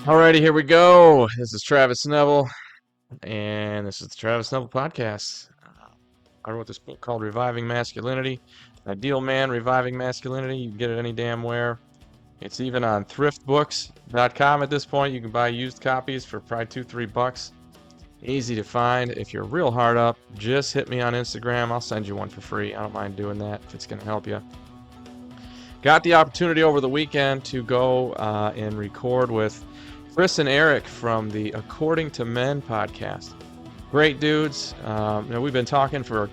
Alrighty, here we go. This is Travis Neville, and this is the Travis Neville Podcast. I wrote this book called Reviving Masculinity. Ideal Man, Reviving Masculinity. You can get it any damn where. It's even on thriftbooks.com at this point. You can buy used copies for probably $2-3. Easy to find. If you're real hard up, just hit me on Instagram. I'll send you one for free. I don't mind doing that if it's going to help you. Got the opportunity over the weekend to go and record with Chris and Eric from the According to Men podcast. Great dudes. We've been talking for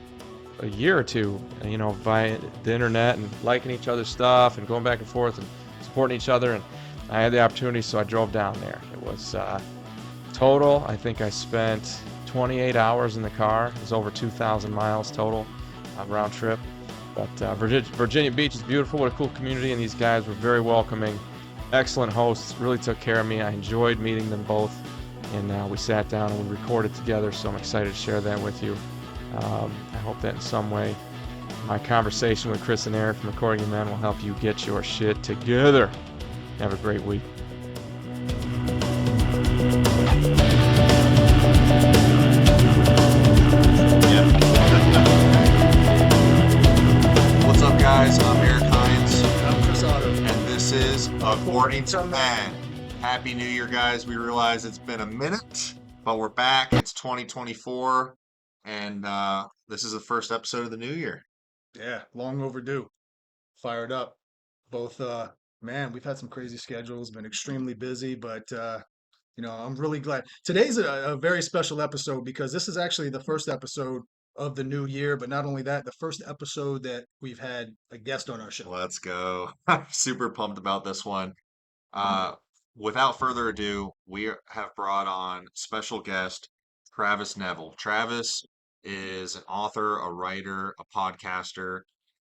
a year or two, via the internet and liking each other's stuff and going back and forth and supporting each other. And I had the opportunity, so I drove down there. It was total. I think I spent 28 hours in the car. It was over 2,000 miles total round trip. But Virginia Beach is beautiful. What a cool community, and these guys were very welcoming. Excellent hosts, really took care of me. I enjoyed meeting them both, and we sat down and we recorded together, so I'm excited to share that with you. I hope that in some way my conversation with Chris and Eric from According to Men will help you get your shit together. Have a great week. What's up, guys? I'm Eric Hines. I'm Chris Otto. And this is According to Men. Happy New Year, guys. We realize it's been a minute, but we're back. It's 2024, and this is the first episode of the new year. Yeah, long overdue. Fired up. Both, we've had some crazy schedules, been extremely busy, but, I'm really glad. Today's a very special episode because this is actually the first episode of the new year, but not only that, the first episode that we've had a guest on our show. Let's go. I'm super pumped about this one. Without further ado, we have brought on special guest Travis Neville. Travis is an author, a writer, a podcaster,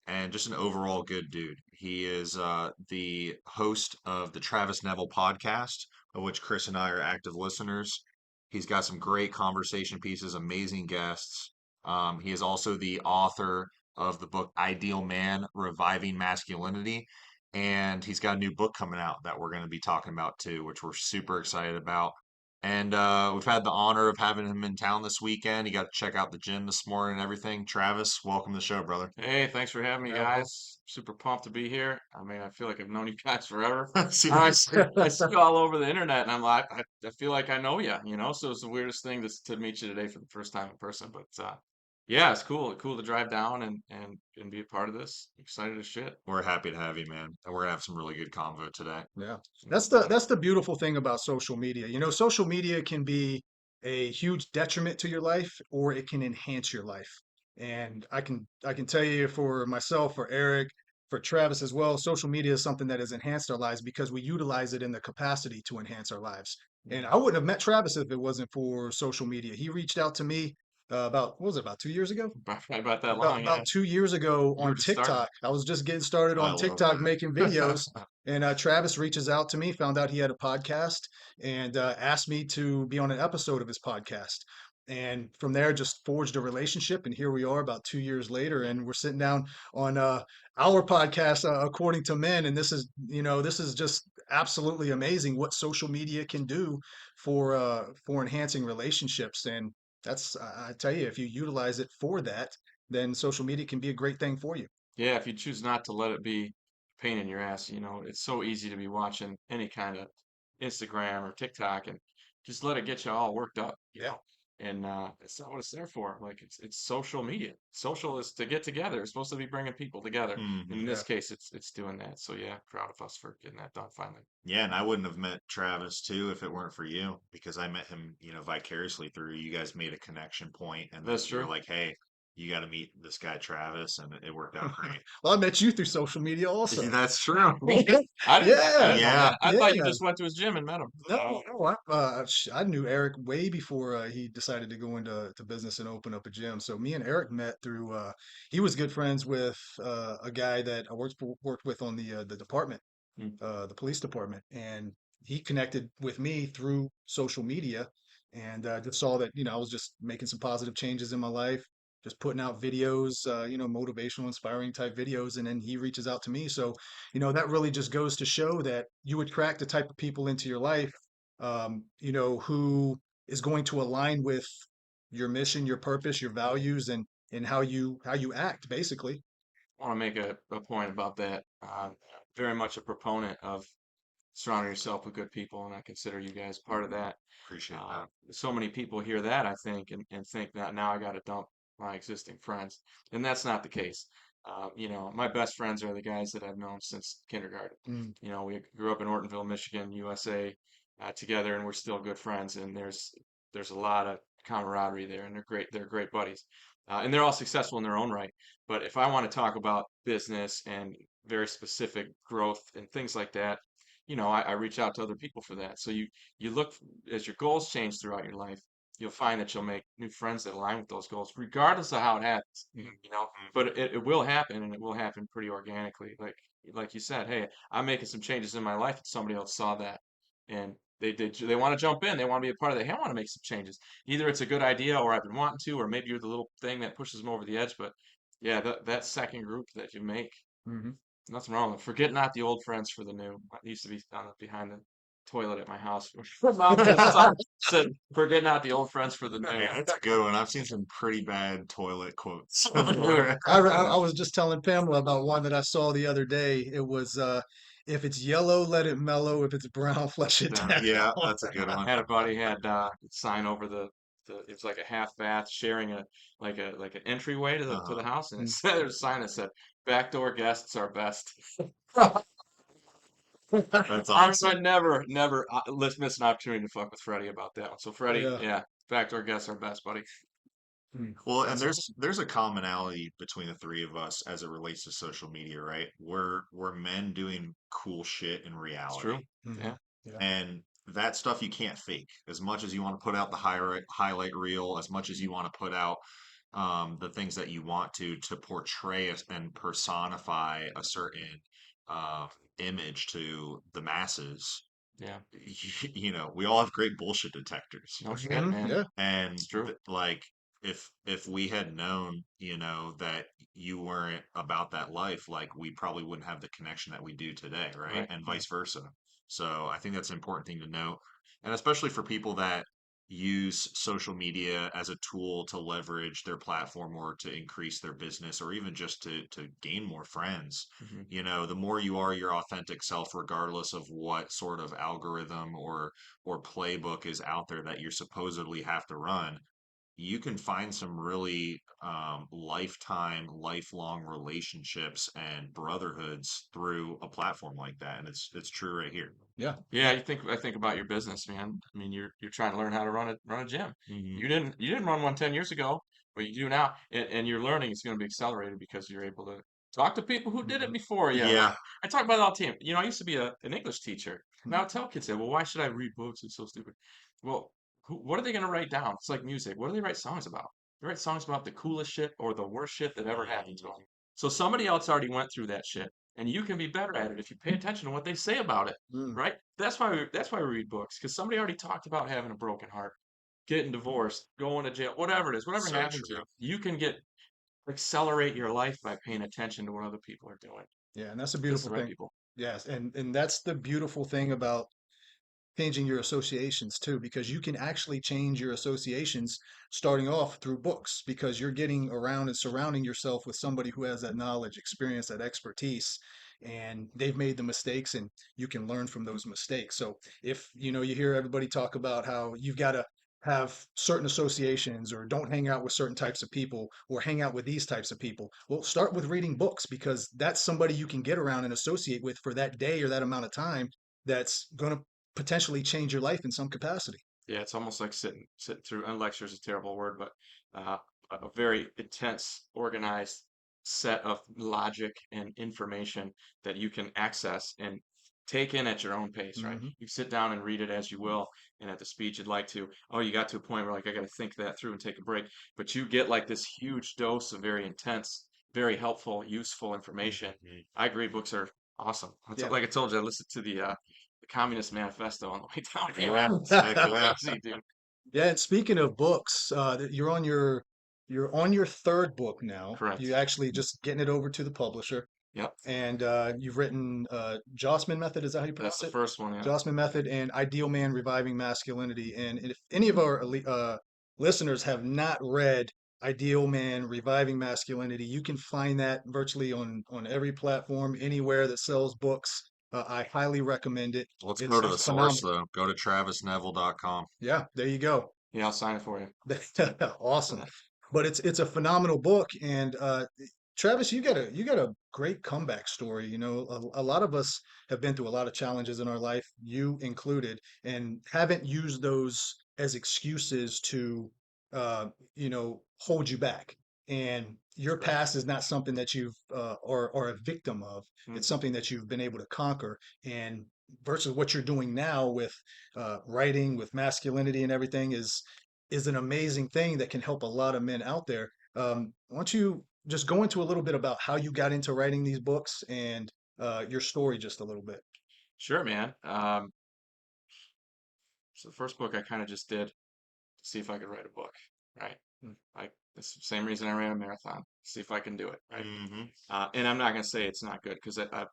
and just an overall good dude. He is the host of the Travis Neville podcast, of which Chris and I are active listeners. He's got some great conversation pieces, amazing guests. He is also the author of the book Ideal Man, Reviving Masculinity. And he's got a new book coming out that we're going to be talking about too, which we're super excited about. And we've had the honor of having him in town this weekend. He got to check out the gym this morning and everything. Travis, welcome to the show, brother. Hey, thanks for having me, guys. Super pumped to be here. I mean, I feel like I've known you guys forever. I see you all over the internet, and I'm like, I feel like I know you, So it's the weirdest thing to meet you today for the first time in person. But yeah, it's cool. Cool to drive down and be a part of this. Excited as shit. We're happy to have you, man. And we're gonna have some really good convo today. Yeah. That's the beautiful thing about social media. Social media can be a huge detriment to your life or it can enhance your life. And I can tell you for myself, for Eric, for Travis as well, social media is something that has enhanced our lives because we utilize it in the capacity to enhance our lives. And I wouldn't have met Travis if it wasn't for social media. He reached out to me about, what was it, about 2 years ago? About that long, yeah. About 2 years ago You were on just starting. TikTok. I was just getting started I on love TikTok that. making videos. And Travis reaches out to me, found out he had a podcast, and asked me to be on an episode of his podcast. And from there, just forged a relationship. And here we are about 2 years later, and we're sitting down on our podcast, According to Men. And this is just absolutely amazing what social media can do for enhancing relationships. And I tell you, if you utilize it for that, then social media can be a great thing for you. Yeah, if you choose not to let it be a pain in your ass, it's so easy to be watching any kind of Instagram or TikTok and just let it get you all worked up, Yeah. And it's not what it's there for. Like it's social media. Social is to get together. It's supposed to be bringing people together. And in Mhm. this Yeah. case, it's doing that. So yeah, proud of us for getting that done finally. Yeah, and I wouldn't have met Travis too if it weren't for you, because I met him, vicariously through you. You guys made a connection point, and then That's you were true. like, "Hey, you got to meet this guy Travis," and it worked out great. Well, I met you through social media also. That's true. I didn't know Yeah. that. I thought you Yeah. just went to his gym and met him. No, I knew Eric way before he decided to go into business and open up a gym. So me and Eric met through. He was good friends with a guy that I worked with on the department, Mm. the police department, and he connected with me through social media, and just saw that I was just making some positive changes in my life, just putting out videos, motivational, inspiring type videos, and then he reaches out to me. So, that really just goes to show that you would crack the type of people into your life, who is going to align with your mission, your purpose, your values, and how you act, basically. I want to make a point about that. Very much a proponent of surrounding yourself with good people, and I consider you guys part of that. Appreciate that. So many people hear that, I think, and think that now I got to dump my existing friends, and that's not the case. My best friends are the guys that I've known since kindergarten. Mm, We grew up in Ortonville, Michigan, USA, together, and we're still good friends. And there's a lot of camaraderie there, and they're great. They're great buddies, and they're all successful in their own right. But if I want to talk about business and very specific growth and things like that, I reach out to other people for that. So you look as your goals change throughout your life, you'll find that you'll make new friends that align with those goals, regardless of how it happens. mm, But it will happen, and it will happen pretty organically. Like you said, hey, I'm making some changes in my life, and somebody else saw that, and they want to jump in, they want to be a part of it. Hey, I want to make some changes. Either it's a good idea, or I've been wanting to, or maybe you're the little thing that pushes them over the edge. But yeah, that second group that you make. mhm. Nothing wrong with forget not the old friends for the new. I used to be on behind the toilet at my house. Mom had a sign that said, "Forget not the old friends for the new." Yeah, that's a good one. I've seen some pretty bad toilet quotes. Dude, I was just telling Pamela about one that I saw the other day. It was, if it's yellow, let it mellow. If it's brown, flush it Yeah. down. Yeah, that's a good one. Had a buddy had a sign over it was like a half bath sharing like an entryway to the house, and it Mm. said there's a sign that said backdoor guests are best. That's I awesome. never let's miss an opportunity to fuck with Freddie about that one. So Freddie, Yeah. yeah, backdoor guests are best, buddy. Mm. Well, and That's awesome. there's a commonality between the three of us as it relates to social media, right? We're men doing cool shit in It's true. reality. Yeah. Mhm. Yeah. And that stuff you can't fake. As much as you want to put out the highlight reel, as much as you want to put out the things that you want to portray and personify a certain uh, image to the masses, Yeah. we all have great bullshit detectors, No shit, right? Mhm. man. Yeah. And It's true. like if we had known, that you weren't about that life, like we probably wouldn't have the connection that we do today, right? Right. And Yeah. vice versa. So I think that's an important thing to note. And especially for people that use social media as a tool to leverage their platform or to increase their business or even just to gain more friends. Hmm. The more you are your authentic self, regardless of what sort of algorithm or playbook is out there that you supposedly have to run, you can find some really lifelong relationships and brotherhoods through a platform like that, and it's true right here. Yeah. Yeah, I think about your business, man. I mean, you're trying to learn how to run a gym. Hmm. You didn't run one 10 years ago, but you do now, and your learning is going to be accelerated because you're able to talk to people who did it Mhm. before you. Like Yeah, I talk about it all the time. I used to be an English teacher, and I would tell kids that, well, why should I read books? It's so stupid. Well, what are they going to write down? It's like music. What do they write songs about? They write songs about the coolest shit or the worst shit that ever happened to them. So somebody else already went through that shit, and you can be better at it if you pay attention to what they say about it, Mm. right? That's why we read books, because somebody already talked about having a broken heart, getting divorced, going to jail, whatever it is, whatever so happened to true. you, you can accelerate your life by paying attention to what other people are doing. Yeah. And that's a If it's beautiful the right thing. people. Yes. And that's the beautiful thing about changing your associations too, because you can actually change your associations starting off through books because you're getting around and surrounding yourself with somebody who has that knowledge, experience, that expertise, and they've made the mistakes and you can learn from those mistakes. So if you hear everybody talk about how you've got to have certain associations or don't hang out with certain types of people or hang out with these types of people. Well, start with reading books because that's somebody you can get around and associate with for that day or that amount of time that's going to potentially change your life in some capacity. Yeah, it's almost like sitting through, and lecture is a terrible word, but uh, a very intense, organized set of logic and information that you can access and take in at your own pace, right? Hmm. You sit down and read it as you will, and at the speed you'd like to. Oh, you got to a point where like I got to think that through and take a break, but you get like this huge dose of very intense, very helpful, useful information. Mhm. I agree, books are awesome. Yeah. Like I told you, I listened to the Communist Manifesto on the way down here. Yeah, heck yeah. Crazy, dude. Yeah, and speaking of books, you're on your you're on your third book now. Correct. You actually just getting it over to the publisher, Yep. and you've written Jossman Method. Is that how you That's pronounce the it? first one. Yeah. Jossman Method and Ideal Man Reviving Masculinity. And if any of our listeners have not read Ideal Man Reviving Masculinity, you can find that virtually on every platform, anywhere that sells books. I highly recommend it. Let's go to It's the source phenomenal. though. Go to travisneville.com. Yeah, there you go. Yeah. I'll sign it for you. Awesome. But it's a phenomenal book. And Travis, you got a great comeback story. You know, a lot of us have been through a lot of challenges in our life, you included, and haven't used those as excuses to you know, hold you back. And your Right. past is not something that you've or a victim of. It's Mhm. something that you've been able to conquer. And versus what you're doing now with writing, with masculinity and everything is an amazing thing that can help a lot of men out there. Why don't you just go into a little bit about how you got into writing these books and your story just a little bit? Sure, man. So the first book I kind of just did to see if I could write a book, right? Mm. Like it's the same reason I ran a marathon, see if I can do it, right? Mm-hmm. And I'm not gonna say it's not good because I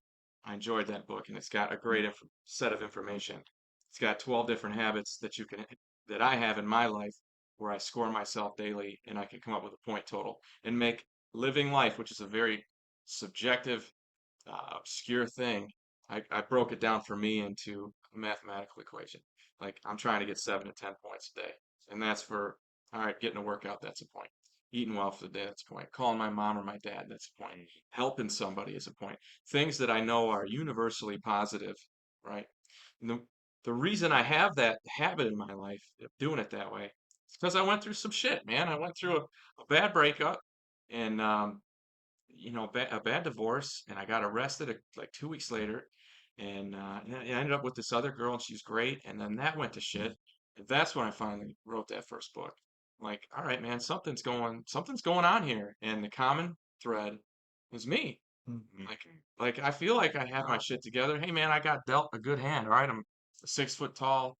enjoyed that book and it's got a great set of information. It's got 12 different habits that I have in my life where I score myself daily and I can come up with a point total and make living life, which is a very subjective, obscure thing. I broke it down for me into a mathematical equation. Like I'm trying to get 7 to 10 points a day, and that's for all right, getting a workout, that's a point. Eating well for the day, that's a point. Calling my mom or my dad, that's a point. Helping somebody is a point. Things that I know are universally positive, right? And the reason I have that habit in my life of doing it that way is because I went through some shit, man. I went through a bad breakup and a bad divorce, and I got arrested like 2 weeks later, and I ended up with this other girl, and she's great, and then that went to shit. And that's when I finally wrote that first book. Like, all right, man, something's going on here, and the common thread is me. Mm. Like, like I feel like I have my shit together. Hey, man, I got dealt a good hand. All right, I'm a 6 foot tall,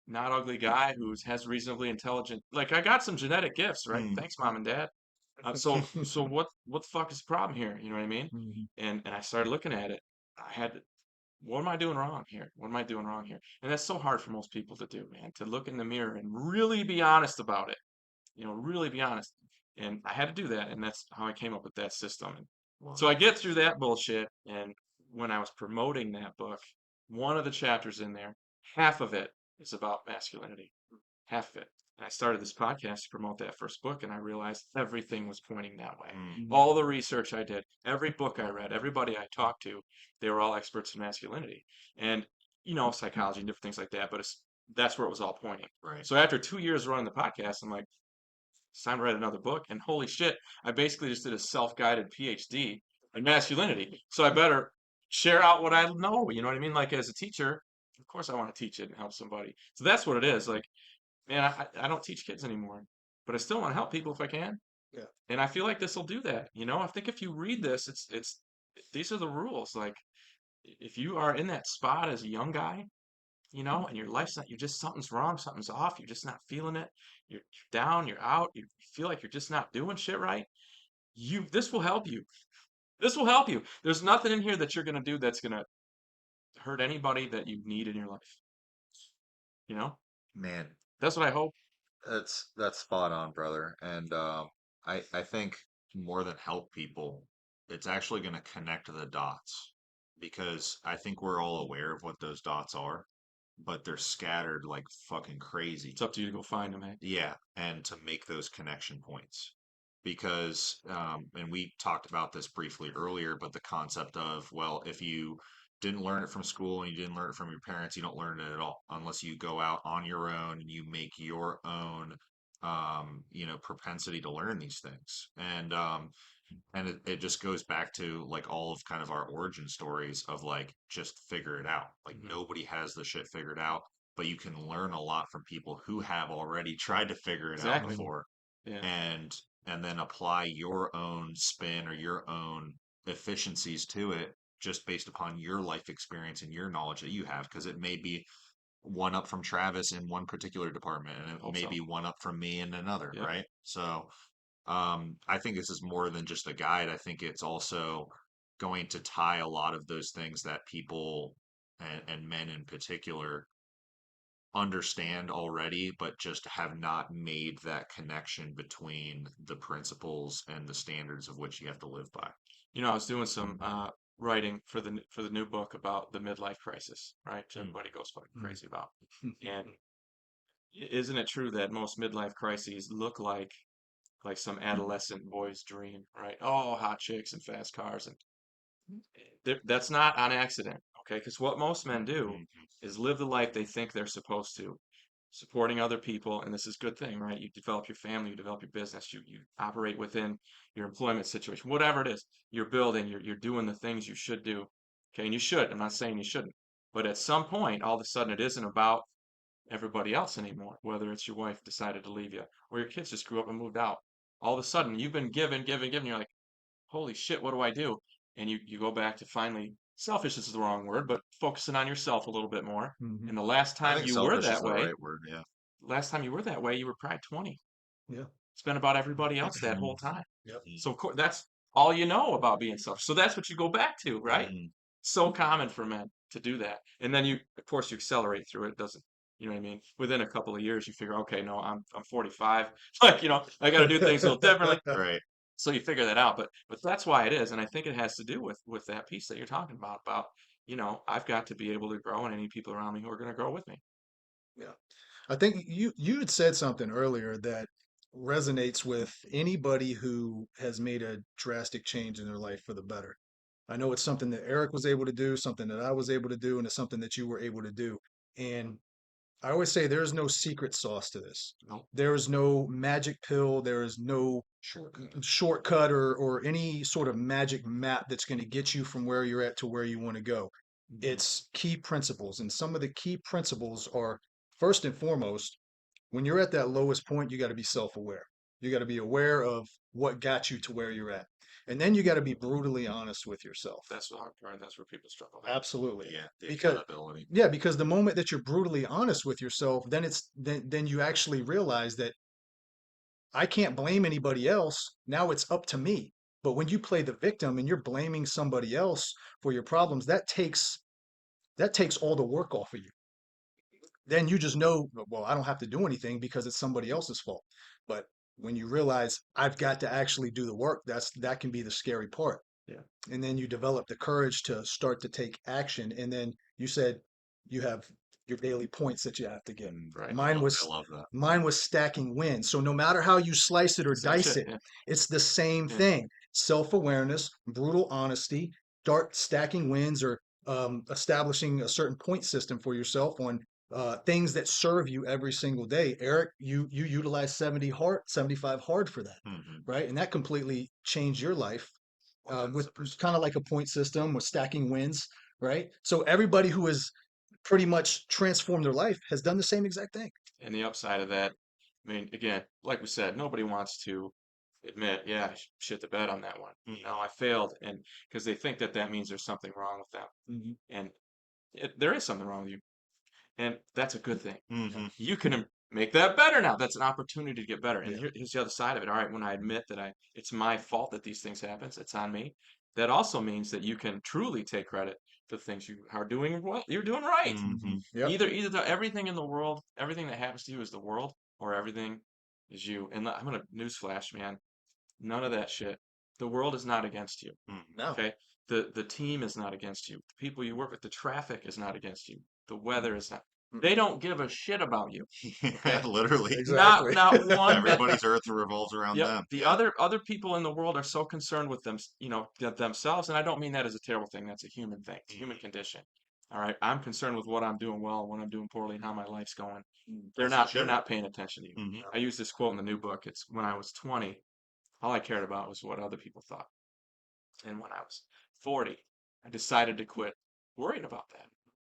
not ugly guy who has reasonably intelligent. Like, I got some genetic gifts, right? Mm. Thanks, mom and dad. So what the fuck is the problem here? You know what I mean? Mhm. And I started looking at it. I had to, what am I doing wrong here? What am I doing wrong here? And that's so hard for most people to do, man, to look in the mirror and really be honest about it. Really be honest. And I had to do that, and that's how I came up with that system. And so I get through that bullshit, and when I was promoting that book, one of the chapters in there, half of it is about masculinity, half of it. And I started this podcast to promote that first book, and I realized everything was pointing that way. Mm. Mhm. All the research I did, every book I read, everybody I talked to, they were all experts in masculinity and, psychology and different things like that. But that's where it was all pointing. Right. So after 2 years running the podcast, I'm like, it's time to write another book. And holy shit, I basically just did a self-guided PhD in masculinity. So I better share out what I know. You know what I mean? Like as a teacher, of course I want to teach it and help somebody. So that's what it is. Like, man, I don't teach kids anymore, but I still want to help people if I can. Yeah. And I feel like this will do that. I think if you read this, these are the rules. Like if you are in that spot as a young guy, and your life's not, you're just, something's wrong, something's off, you're just not feeling it, you're down, you're out, you feel like you're just not doing shit right. This will help you. This will help you. There's nothing in here that you're gonna do that's gonna hurt anybody that you need in your life. You know, Man, that's what I hope. that's spot on, brother. And I think more than help people, it's actually going to connect the dots because I think we're all aware of what those dots are, but they're scattered like fucking crazy. It's up to you to go find them, man. Yeah, and to make those connection points. Because, and we talked about this briefly earlier, but the concept of, well, if you didn't learn it from school and you didn't learn it from your parents, you don't learn it at all unless you go out on your own and you make your own, propensity to learn these things. And it just goes back to like all of kind of our origin stories of like just figure it out. Like Hmm. nobody has the shit figured out, but you can learn a lot from people who have already tried to figure it out Exactly. before Yeah. and then apply your own spin or your own efficiencies to it just based upon your life experience and your knowledge that you have because it may be one up from Travis in one particular department and it Hope may so. be one up from me in another, Yep. right? So I think this is more than just a guide. I think it's also going to tie a lot of those things that people and men in particular understand already, but just have not made that connection between the principles and the standards of which you have to live by. You know, I was doing some writing for the new book about the midlife crisis, right? Which Mm. everybody goes fucking Mm. crazy about. And isn't it true that most midlife crises look like some adolescent boy's dream, right? Oh, hot chicks and fast cars, and that's not on accident, okay? Because what most men do Mhm. is live the life they think they're supposed to, supporting other people, and this is a good thing, right? You develop your family, you develop your business, you operate within your employment situation, whatever it is, you're building, you're doing the things you should do, okay? And you should. I'm not saying you shouldn't, but at some point, all of a sudden, it isn't about everybody else anymore, whether it's your wife decided to leave you or your kids just grew up and moved out. All of a sudden, you've been given, you're like, holy shit, what do I do? And you go back to finally, selfish is the wrong word, but focusing on yourself a little bit more. Mhm. And the last I time think you were selfish is that the way, right word. Yeah. you were probably 20. Yeah. It's been about everybody else that whole Mhm. time. Yep. So of course, that's all you know about being selfish. So that's what you go back to, right? Mhm. So common for men to do that. And then you, of course, you accelerate through it. It doesn't, you know what I mean? Within a couple of years, you figure, okay, no, I'm 45. Like, I got to do things a little differently. Right. So you figure that out, but that's why it is, and I think it has to do with that piece that you're talking about, I've got to be able to grow, and I need people around me who are going to grow with me. Yeah. I think you had said something earlier that resonates with anybody who has made a drastic change in their life for the better. I know it's something that Eric was able to do, something that I was able to do, and it's something that you were able to do. And I always say there's no secret sauce to this. No There is no magic pill. There is no shortcut. shortcut or any sort of magic map that's going to get you from where you're at to where you want to go. Mhm. It's key principles. And some of the key principles are first and foremost, when you're at that lowest point, you got to be self aware. You got to be aware of what got you to where you're at. And then you got to be brutally honest with yourself. That's the hard part. That's where people struggle. Absolutely. Yeah. The Because accountability. yeah, because the moment that you're brutally honest with yourself, then you actually realize that I can't blame anybody else. Now it's up to me. But when you play the victim and you're blaming somebody else for your problems, that takes all the work off of you. Then you just know, well, I don't have to do anything because it's somebody else's fault. But when you realize I've got to actually do the work, that can be the scary part. Yeah. And then you develop the courage to start to take action. And then you said you have your daily points that you have to get. Right. Mine I was love that. mine was stacking wins. So no matter how you slice it or That's that dice shit. it, Yeah. it's the same Yeah. thing. Self-awareness, brutal honesty, start stacking wins or establishing a certain point system for yourself on things that serve you every single day. Eric, you utilize 75 hard for that, Mhm. right? And that completely changed your life with 1000%. kind of like a point system with stacking wins, right? So everybody who has pretty much transformed their life has done the same exact thing. And the upside of that, I mean, again, like we said, nobody wants to admit, yeah, I shit the bed on that one. Mhm. No, I failed, and because they think that that means there's something wrong with them, Mhm. and there is something wrong with you. And that's a good thing. Mhm. You can make that better now. That's an opportunity to get better. And Yeah. here's the other side of it. All right, when I admit that it's my fault that these things happen, it's on me. That also means that you can truly take credit for the things you are doing well. You're doing right. Mhm. Mhm. Yep. Everything in the world, everything that happens to you is the world, or everything is you. And I'm gonna newsflash, man. None of that shit. The world is not against you. Mhm. No. Okay. The team is not against you. The people you work with, the traffic is not against you. The weather is not. They Mm-mm. don't give a shit about you. Yeah, Okay. literally. Not Exactly. not one bit. Everybody's earth revolves around Yep. them. The Yeah. other people in the world are so concerned with themselves, and I don't mean that as a terrible thing. That's a human thing. It's a human Mhm. condition. All right. I'm concerned with what I'm doing well, what I'm doing poorly, and how my life's going. Mm. They're As you not they're should. not paying attention to you. Mhm. No. I use this quote in the new book. It's when I was 20, all I cared about was what other people thought. And when I was 40, I decided to quit worrying about that.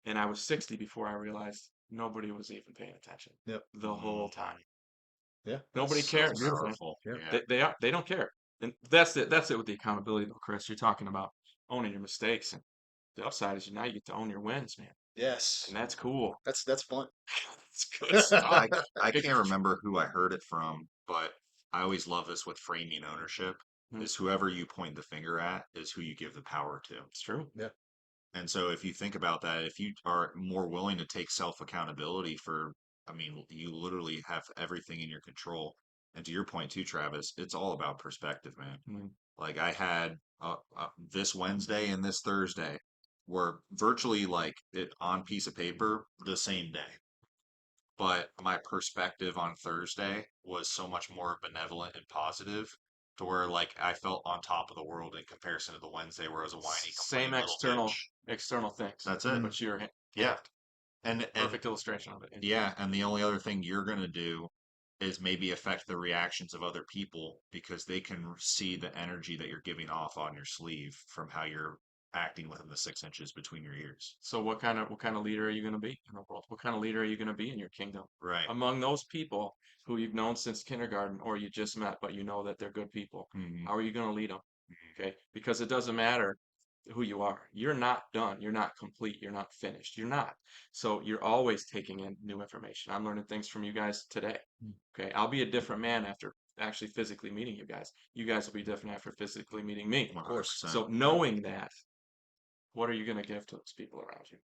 And I was 60 before I realized nobody was even paying attention Yep. the whole time. Mhm. Yeah. Nobody That's So cared. a Here's the beautiful. thing. powerful. Yeah. Yeah. They don't care. And that's it with the accountability though, Chris. You're talking about owning your mistakes, and the upside is now you get to own your wins, man. Yes. And that's cool. That's fun. It's good stuff. I can't remember who I heard it from, but I always love this with framing ownership. Mhm. Is whoever you point the finger at is who you give the power to. It's true. Yeah. And so if you think about that, if you are more willing to take self accountability for, I mean, you literally have everything in your control. And to your point too, Travis, it's all about perspective, man. Mhm. Like I had this Wednesday and this Thursday were virtually like it on piece of paper the same day. But my perspective on Thursday was so much more benevolent and positive to where like I felt on top of the world in comparison to the Wednesday where I was a whiny, Same complaining little bitch. external things, That's it. Mm. but you're Yeah. correct. And Perfect illustration of it. yeah, and the only other thing you're gonna do is maybe affect the reactions of other people because they can see the energy that you're giving off on your sleeve from how you're acting within the 6 inches between your ears. So what kind of leader are you going to be in the world? What kind of leader are you going to be in your kingdom? Right. Among those people who you've known since kindergarten or you just met, but you know that they're good people, Hmm. how are you going to lead them? Okay, because it doesn't matter who you are. You're not done. You're not complete. You're not finished. You're not. So you're always taking in new information. I'm learning things from you guys today. Okay, I'll be a different man after actually physically meeting you guys. You guys will be different after physically meeting me. Of course. 100%. So knowing that, what are you going to give to those people around you?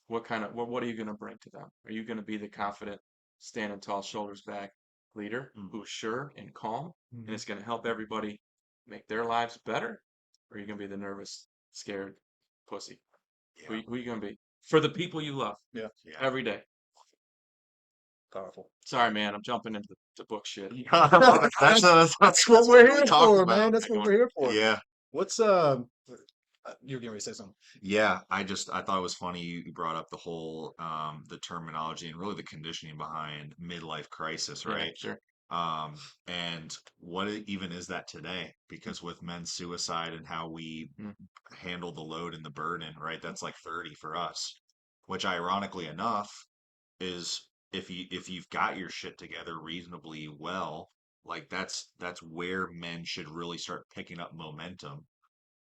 What are you going to bring to them? Are you going to be the confident, standing tall, shoulders back leader who's sure and calm and it's going to help everybody make their lives better? Or are you going to be the nervous, scared pussy? Who, Yeah. who are you going to be? For the people you love Yeah. Yeah. every day. Powerful. Sorry, man, I'm jumping into the book shit. I love it. That's what we're we here talk for, about. man. That's what we're here for. Yeah. What's you're getting ready to say something? Yeah, I thought it was funny you brought up the whole the terminology and really the conditioning behind midlife crisis, Yeah, right? sure. Um, and what even is that today? Because with men's suicide and how we Mm. handle the load and the burden, right? That's like 30 for us, which ironically enough is if you've got your shit together reasonably well, like that's where men should really start picking up momentum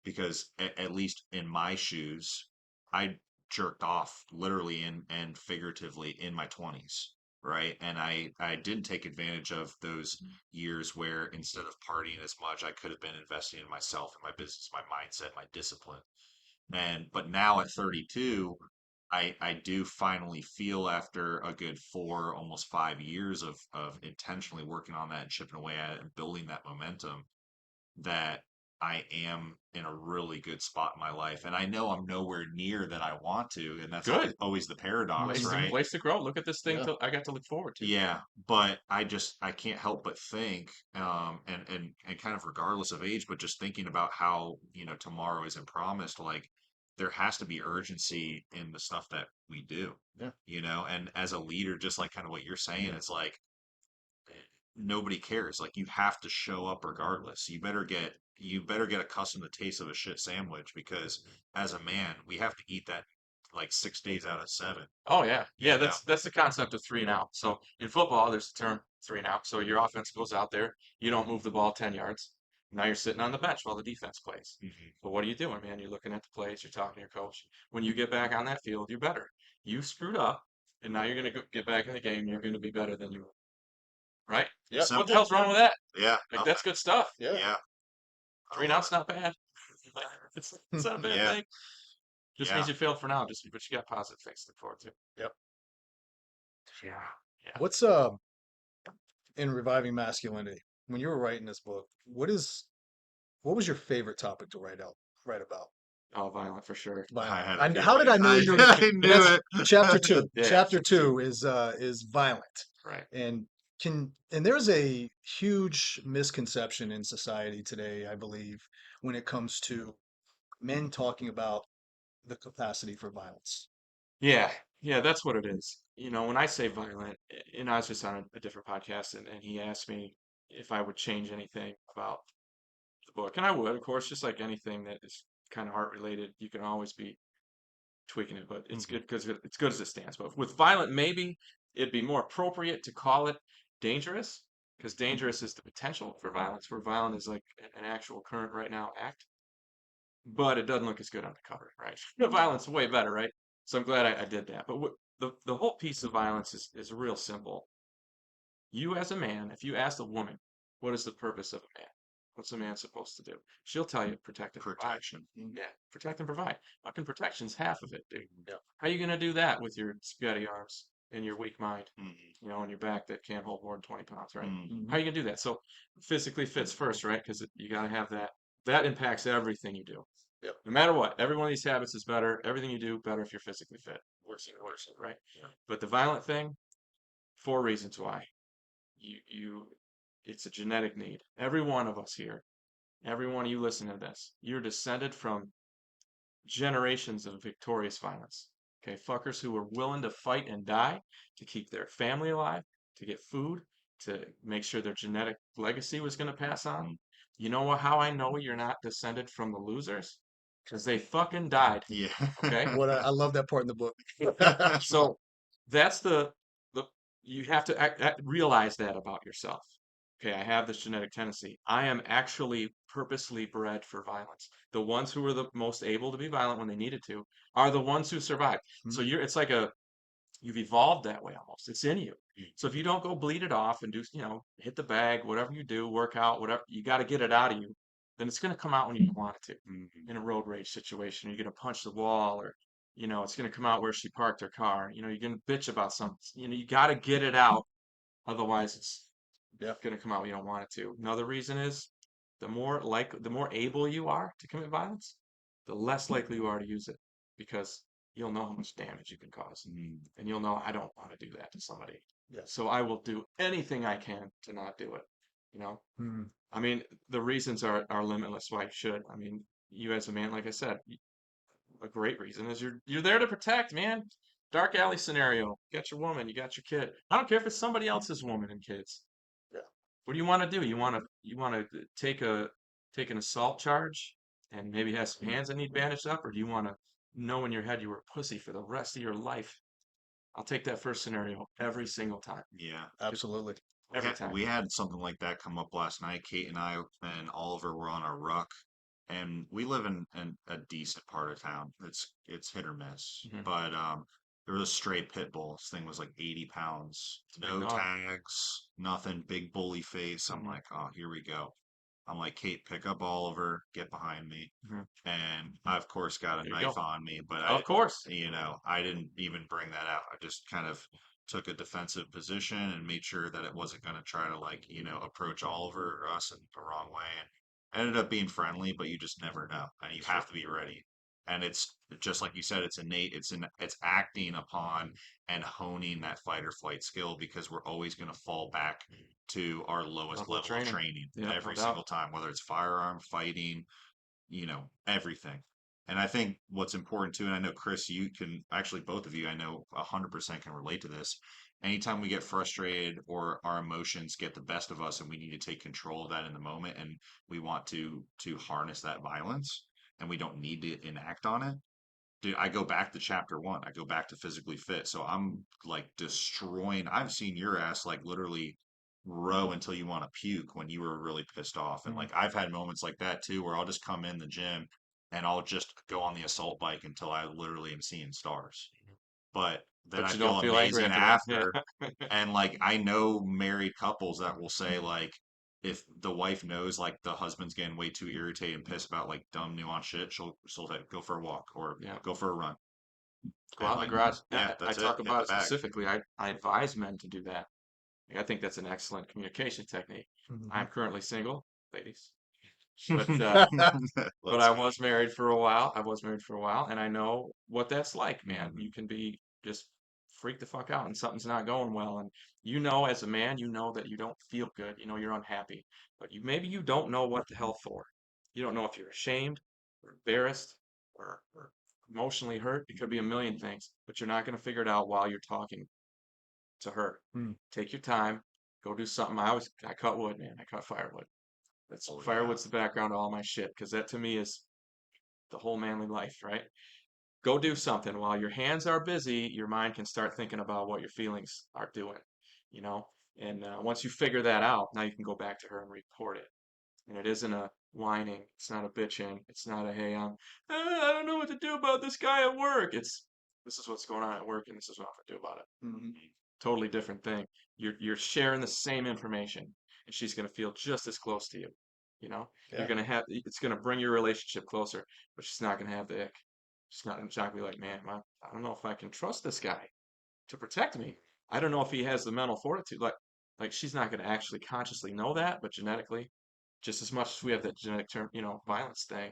because at least in my shoes, I jerked off literally and figuratively in my 20s, right? And I didn't take advantage of those years where instead of partying as much, I could have been investing in myself and my business, my mindset, my discipline. And but now at 32, I do finally feel after a good 4, almost 5 years of intentionally working on that and chipping away at it and building that momentum that I am in a really good spot in my life. And I know I'm nowhere near that I want to. And that's Good. always the paradox, Ways to, right? ways to grow. Look at this thing Yeah. I got to look forward to. Yeah. But I can't help but think, and kind of regardless of age, but just thinking about how, tomorrow isn't promised, like there has to be urgency in the stuff that we do, Yeah. and as a leader, just like kind of what you're saying, it's like, nobody cares. Like you have to show up regardless. You better get accustomed to the taste of a shit sandwich because as a man, we have to eat that like 6 days out of 7. Oh yeah, yeah. You know? That's the concept of 3 and out. So in football, there's the term 3 and out. So your offense goes out there, you don't move the ball 10 yards. Now you're sitting on the bench while the defense plays. Mhm. But what are you doing, man? You're looking at the plays. You're talking to your coach. When you get back on that field, you're better. You screwed up, and now you're gonna get back in the game. You're gonna be better than you were, right? Yeah. What the Simple. hell's wrong with that? Yeah. Like that's good stuff. Yeah. Yeah. I Three and love out's not bad. It's not a it. bad Yeah. thing. Just Yeah. means you failed for now. But you got positive things to look forward to. Yep. Yeah. Yeah. What's in reviving masculinity? When you were writing this book, what was your favorite topic to write about? Oh, violent for sure. I Violent. had a And how did I feeling. know you were? I knew That's it. chapter 2. Yeah. Chapter 2 is violent, Right. and there's a huge misconception in society today, I believe, when it comes to men talking about the capacity for violence. Yeah. Yeah, that's what it is. When I say violent, I was just on a different podcast and he asked me if I would change anything about the book. And I would, of course, just like anything that is kind of heart related, you can always be tweaking it, but it's Mhm. good because it's good as it stands. But with violent, maybe it'd be more appropriate to call it dangerous because dangerous is the potential for violence, where violent is like an actual current right now act. But it doesn't look as good on the cover, right? The violence is way better, right? So I'm glad I did that. But the whole piece of violence is real simple. You as a man, if you asked a woman what is the purpose of a man? What's a man supposed to do? She'll tell you protect and provide. Protection. Yeah, protect and provide. Fucking protection's half of it, dude. Yeah. How you gonna do that with your spaghetti arms and your weak mind, Mhm. you know, and your back that can't hold more than 20 pounds, right? Mhm. How you gonna do that? So physically fits first, right? Because you gotta have that. That impacts everything you do. Yep. No matter what, every one of these habits is better. Everything you do better if you're physically fit. Worse and worse, right? Yeah. But the violent thing, 4 reasons why. You it's a genetic need. Every one of us here, every one of you listening to this, you're descended from generations of victorious violence. Okay, fuckers who were willing to fight and die to keep their family alive, to get food, to make sure their genetic legacy was going to pass on. You know what? How I know you're not descended from the losers? Because they fucking died. Yeah. Okay, I love that part in the book. so that's the you have to realize that about yourself. Okay, I have this genetic tendency. I am actually purposely bred for violence. The ones who were the most able to be violent when they needed to are the ones who survived. So it's like you've evolved that way almost. It's in you. So if you don't go bleed it off and do, hit the bag, whatever you do, work out, whatever, you got to get it out of you, then it's going to come out when you want it to. In a road rage situation, you're going to punch the wall, or, it's going to come out where she parked her car. You're going to bitch about something. You got to get it out. Otherwise, it's Yeah. going to come out when you don't want it to. Another reason is the more able you are to commit violence, the less likely you are to use it, because you'll know how much damage you can cause, and you'll know I don't want to do that to somebody. Yeah. So I will do anything I can to not do it. You know, Mhm. I mean, the reasons are limitless why you should. I mean, you as a man, like I said, a great reason is you're there to protect, man. Dark alley scenario. You got your woman, you got your kid. I don't care if it's somebody else's woman and kids. Yeah. What do you want to do? You want to take an assault charge and maybe have some hands that need bandaged up, or do you want to know in your head you were a pussy for the rest of your life? I'll take that first scenario every single time. Yeah. Absolutely. Every time. We had something like that come up last night. Kate and I and Oliver were on a ruck, and we live in a decent part of town. It's hit or miss, Mhm. but there was a stray pit bull. This thing was like 80 pounds, a big no dog. tags, nothing, big bully face. I'm Mhm. like, oh, here we go. I'm like, Kate, pick up Oliver, get behind me. Mhm. And I, of course, got a There you knife go. on me, but Of course. I didn't even bring that out. I just kind of took a defensive position and made sure that it wasn't going to try to, like, approach Oliver or us in the wrong way. And ended up being friendly, but you just never know. And you Sure. have to be ready. And it's just like you said, it's innate. It's acting upon and honing that fight or flight skill, because we're always going to fall back to our lowest Level of level of training. training Yeah, no every doubt. single time, whether it's firearm fighting, everything. And I think what's important too, and I know Chris, you can actually, both of you, I know 100% can relate to this. Anytime we get frustrated or our emotions get the best of us and we need to take control of that in the moment, and we want to harness that violence, and we don't need to enact on it, dude, I go back to chapter one. I go back to physically fit. So I'm like destroying. I've seen your ass like literally row until you want to puke when you were really pissed off. And like I've had moments like that too, where I'll just come in the gym and I'll just go on the assault bike until I literally am seeing stars. But then But I you feel don't feel angry amazing after that. Yeah. after. And like I know married couples that will say like, if the wife knows like the husband's getting way too irritated and pissed about like dumb nuanced shit, she'll say, go for a walk or Yeah. go for a run. Go And out in the like, garage. yeah, I that's it. talk Hit about the it bag. specifically. I advise men to do that. I think that's an excellent communication technique. I'm currently single, ladies, but Let's I go. was married for a while. I was married for a while, and I know what that's like, man. You can be just freak the fuck out, and something's not going well, and as a man, that you don't feel good. You're unhappy, but maybe you don't know what the hell for. You don't know if you're ashamed or embarrassed or emotionally hurt. It could be a million things, but you're not going to figure it out while you're talking to her. Take your time. Go do something. I cut wood, man. I cut firewood. That's Oh yeah. firewood's the background to all my shit, because that to me is the whole manly life, right? Go do something while your hands are busy. Your mind can start thinking about what your feelings are doing, you know. And once you figure that out, now you can go back to her and report it. And it isn't a whining. It's not a bitching. It's not a hey, I don't know what to do about this guy at work. It's this is what's going on at work, and this is what I'm gonna do about it. Totally different thing. You're sharing the same information. and she's going to feel just as close to you. You know, you're Yeah. going to have, it's going to bring your relationship closer, but she's not going to have the ick. She's not going to be like, man, I don't know if I can trust this guy to protect me. I don't know if he has the mental fortitude. Like she's not going to actually consciously know that, but genetically, just as much as we have that genetic term, violence thing,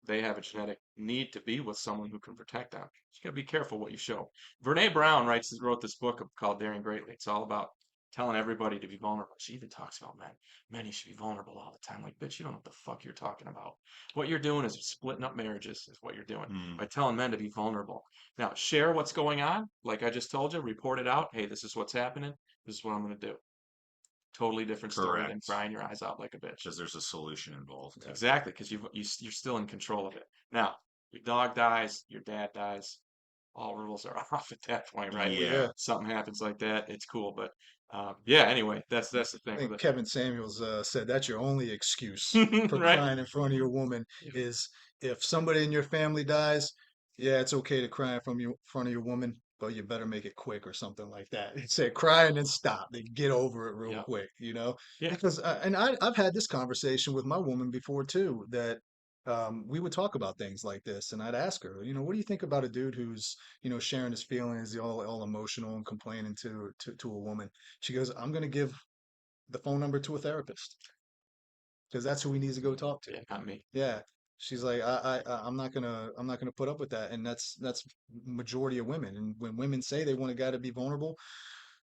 they have a genetic need to be with someone who can protect them. You got to be careful what you show. Brene Brown wrote this book called Daring Greatly. It's all about telling everybody to be vulnerable. She even talks about men. Men, you should be vulnerable all the time. Like, bitch, you don't know what the fuck you're talking about. What you're doing is splitting up marriages, is what you're doing Mm, by telling men to be vulnerable. Now, share what's going on. Like I just told you, report it out. Hey, this is what's happening. This is what I'm going to do. Totally different story than correct. crying your eyes out like a bitch. Because there's a solution involved. Yeah. Exactly, because you're still in control of it. Now, your dog dies, your dad dies, all rules are off at that point, right? Well, Yeah. yeah. Something happens like that, it's cool. But yeah, anyway, that's the I thing with think Kevin Samuels said that's your only excuse it, for right? crying in front of your woman is if somebody in your family dies, yeah, it's okay to cry from your front of your woman, but you better make it quick or something like that. He said cry and then stop. They get over it real Yeah, quick, you know? yeah. Because and I've had this conversation with my woman before too, that we would talk about things like this, and I'd ask her, what do you think about a dude who's, sharing his feelings, all emotional and complaining to a woman? She goes, I'm gonna give the phone number to a therapist because that's who he needs to go talk to. Yeah, not me. Yeah. She's like, I'm not gonna put up with that. And that's majority of women. And when women say they want a guy to be vulnerable,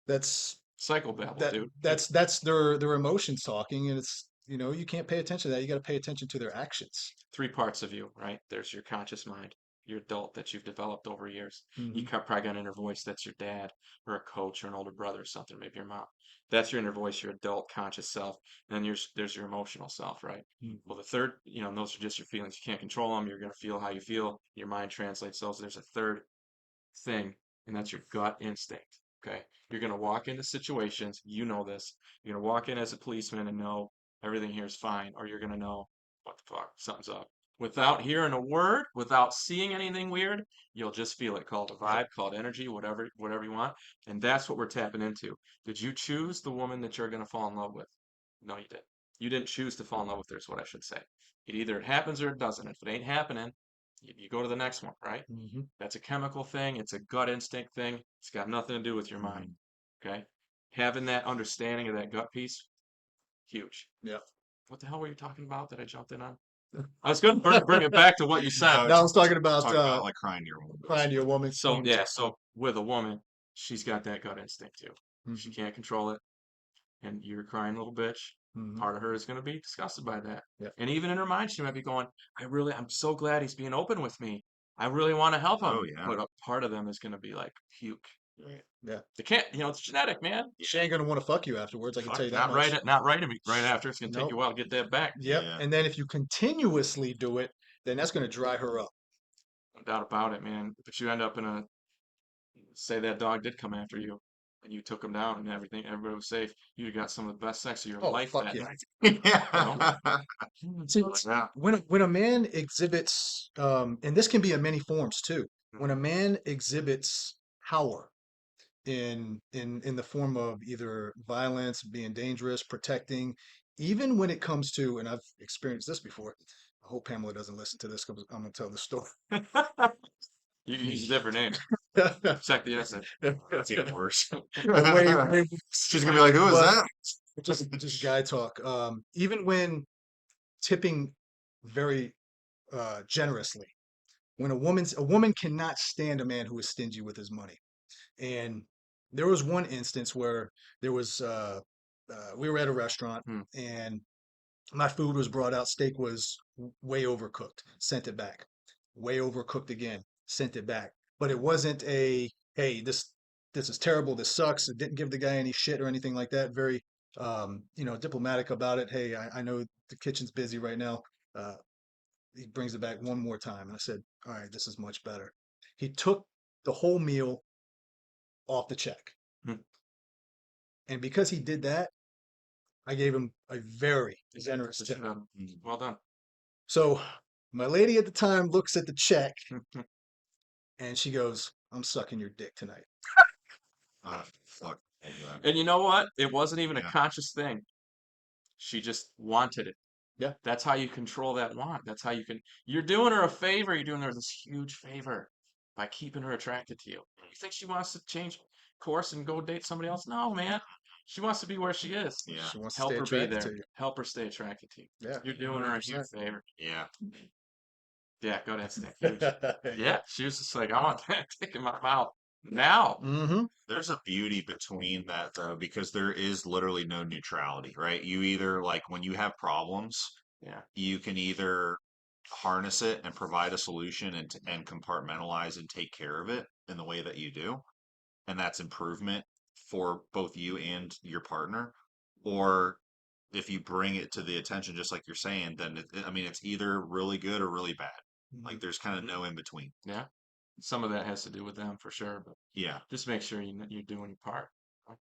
that's Psychobabble, dude. that's their emotions talking. And it's, you can't pay attention to that. You got to pay attention to their actions. Three parts of you, right? There's your conscious mind, your adult that you've developed over years. You Hmm. probably got an inner voice. That's your dad or a coach or an older brother or something, maybe your mom. That's your inner voice, your adult conscious self. And then there's your emotional self, right? Hmm. Well, the third, and those are just your feelings. You can't control them. You're going to feel how you feel. Your mind translates those. There's a third thing, and that's your gut instinct. Okay. You're going to walk into situations, you know this. You're going to walk in as a policeman and know everything here is fine, or you're going to know what the fuck, something's up. Without hearing a word, without seeing anything weird, you'll just feel it. Call it a Yep. vibe, call it energy, whatever you want. And that's what we're tapping into. Did you choose the woman that you're going to fall in love with? No, you didn't. You didn't choose to fall in love with her, is what I should say. It happens or it doesn't. If it ain't happening, you go to the next one, right? Hmm. That's a chemical thing. It's a gut instinct thing. It's got nothing to do with your mind. Mm. Okay. Having that understanding of that gut piece, huge. Yeah. What the hell were you talking about that I jumped in on? I was going to bring it back to what you said. Now I was talking about Talk about like crying to your woman. crying to your woman. So, yeah. So, with a woman, she's got that gut instinct too. She Hmm. can't control it. And you're a crying little bitch. Hmm. Part of her is going to be disgusted by that. Yeah. And even in her mind, she might be going, I'm so glad he's being open with me. I really want to help him. Oh yeah. But a part of them is going to be like, puke. Right. Yeah. They can't, it's genetic, man. She ain't gonna want to fuck you afterwards. I can Fuck, tell you that much. not right after. It's gonna take you Nope. a while to get that back. Yep. Yeah. And then if you continuously do it, then that's gonna dry her up. No doubt about it, man. But you end up say that dog did come after you and you took him down and everybody was safe. You got some of the best sex of your Oh, life fuck that yeah. night. Yeah. See, Like, yeah. when a man exhibits, and this can be in many forms too. Mm. When a man exhibits power in the form of either violence, being dangerous, protecting, even when it comes to, and I've experienced this before. I hope Pamela doesn't listen to this because I'm gonna tell the story. You can use a different name. Check the essay. That's even worse. Way, She's gonna be like, "Who is but that?" just guy talk. Even when tipping very generously, when a woman cannot stand a man who is stingy with his money. And there was one instance where there was we were at a restaurant Hmm. and my food was brought out. Steak was way overcooked. Sent it back. Way overcooked again. Sent it back. But it wasn't a hey, this is terrible. This sucks. It didn't give the guy any shit or anything like that. Very diplomatic about it. Hey, I know the kitchen's busy right now. Uh, he brings it back one more time. And I said, all right, this is much better. He took the whole meal off the check. Hmm. And because he did that, I gave him a very generous Good tip. job. Well done. So my lady at the time looks at the check and she goes, I'm sucking your dick tonight. Fuck. And you know what? It wasn't even a Yeah. conscious thing. She just wanted it. Yeah. That's how you control that want. That's how you're doing her a favor. You're doing her this huge favor by keeping her attracted to you. You think she wants to change course and go date somebody else? No, man. She wants to be where she is. Yeah. She wants to Help stay her be attracted to there. you. Help her stay attracted to you. Yeah. You're doing her a huge 100%. favor. Yeah. Yeah, go ahead, Steve. Huge. Yeah. Yeah, she was just like, I want that dick in my mouth now. Mm-hmm. There's a beauty between that though, because there is literally no neutrality, right? You either like when you have problems, Yeah, you can either harness it and provide a solution and compartmentalize and take care of it in the way that you do, and that's improvement for both you and your partner. Or if you bring it to the attention, just like you're saying, then I mean, it's either really good or really bad. Like there's kind of no in between. yeah. Some of that has to do with them for sure, but Yeah, just make sure you're doing your part.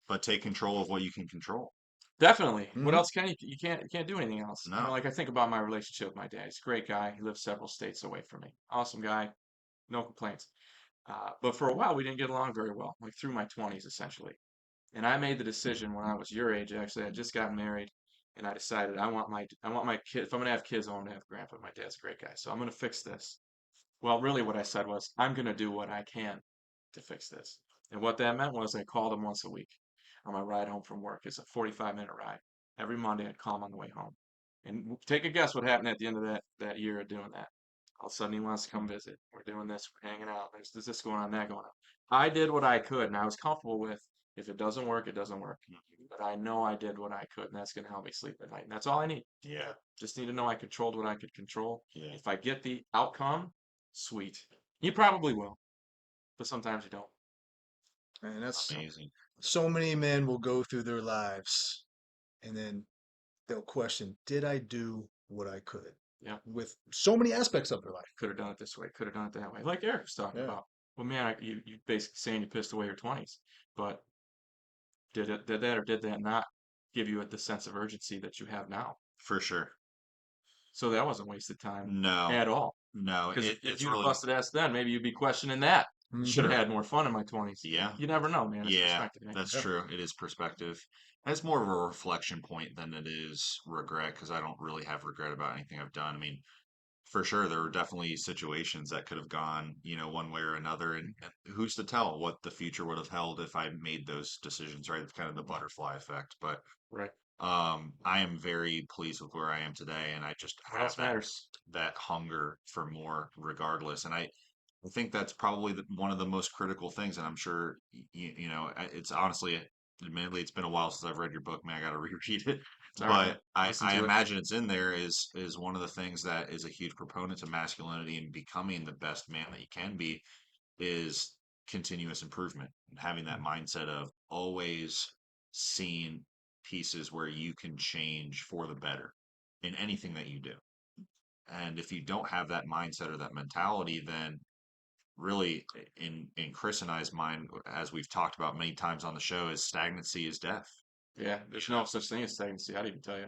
but take control of what you can control. Definitely. What Mm-hmm. else can you? You can't do anything else. No, Like I think about my relationship with my dad. He's a great guy. He lives several states away from me. Awesome guy. No complaints. But for a while, we didn't get along very well, like through my 20s, essentially. And I made the decision when I was your age, actually. I just got married, and I decided I want my kid. If I'm gonna have kids, I want to have grandpa. My dad's a great guy, so I'm gonna fix this. Well, really, what I said was, I'm gonna do what I can to fix this. And what that meant was I called him once a week on my ride home from work. It's a 45-minute ride. Every Monday, I'd call him on the way home. And take a guess what happened at the end of that year of doing that. All of a sudden, he wants to come visit. We're doing this. We're hanging out. There's this going on, that going on. I did what I could, and I was comfortable with. If it doesn't work, it doesn't work. But I know I did what I could, and that's going to help me sleep at night. And that's all I need. yeah, Just need to know I controlled what I could control. yeah, If I get the outcome, sweet. You probably will, but sometimes you don't. And that's amazing. so many men will go through their lives and then they'll question, did I do what I could? Yeah, With so many aspects of their life. could have done it this way, could have done it that way. Like Eric was talking Yeah. about. Well, man, you basically saying you pissed away your 20s, but did that or did that not give you the sense of urgency that you have now? For sure. So that wasn't wasted time No, at all. no, Because if it's you'd have really, busted ass then, maybe you'd be questioning that. Should have Mm-hmm. had more fun in my 20s. yeah, You never know, man. It's yeah, perspective, man. that's Yeah. true. It is perspective. That's more of a reflection point than it is regret because I don't really have regret about anything I've done. I mean, for sure, there were definitely situations that could have gone, one way or another, and who's to tell what the future would have held if I made those decisions, right? It's kind of the butterfly effect, but Right. I am very pleased with where I am today, and I just What have else matters? that hunger for more, regardless. And I think that's probably one of the most critical things, and I'm sure it's honestly, admittedly, it's been a while since I've read your book, man. I got to reread it, It's all right, man. but I, Listen I to it. imagine it's in there is one of the things that is a huge proponent to masculinity and becoming the best man that you can be is continuous improvement and having that mindset of always seeing pieces where you can change for the better in anything that you do. And if you don't have that mindset or that mentality, then really in Chris and I's mind, as we've talked about many times on the show, is stagnancy is death. Yeah, there's no such thing as stagnancy. I'd even tell you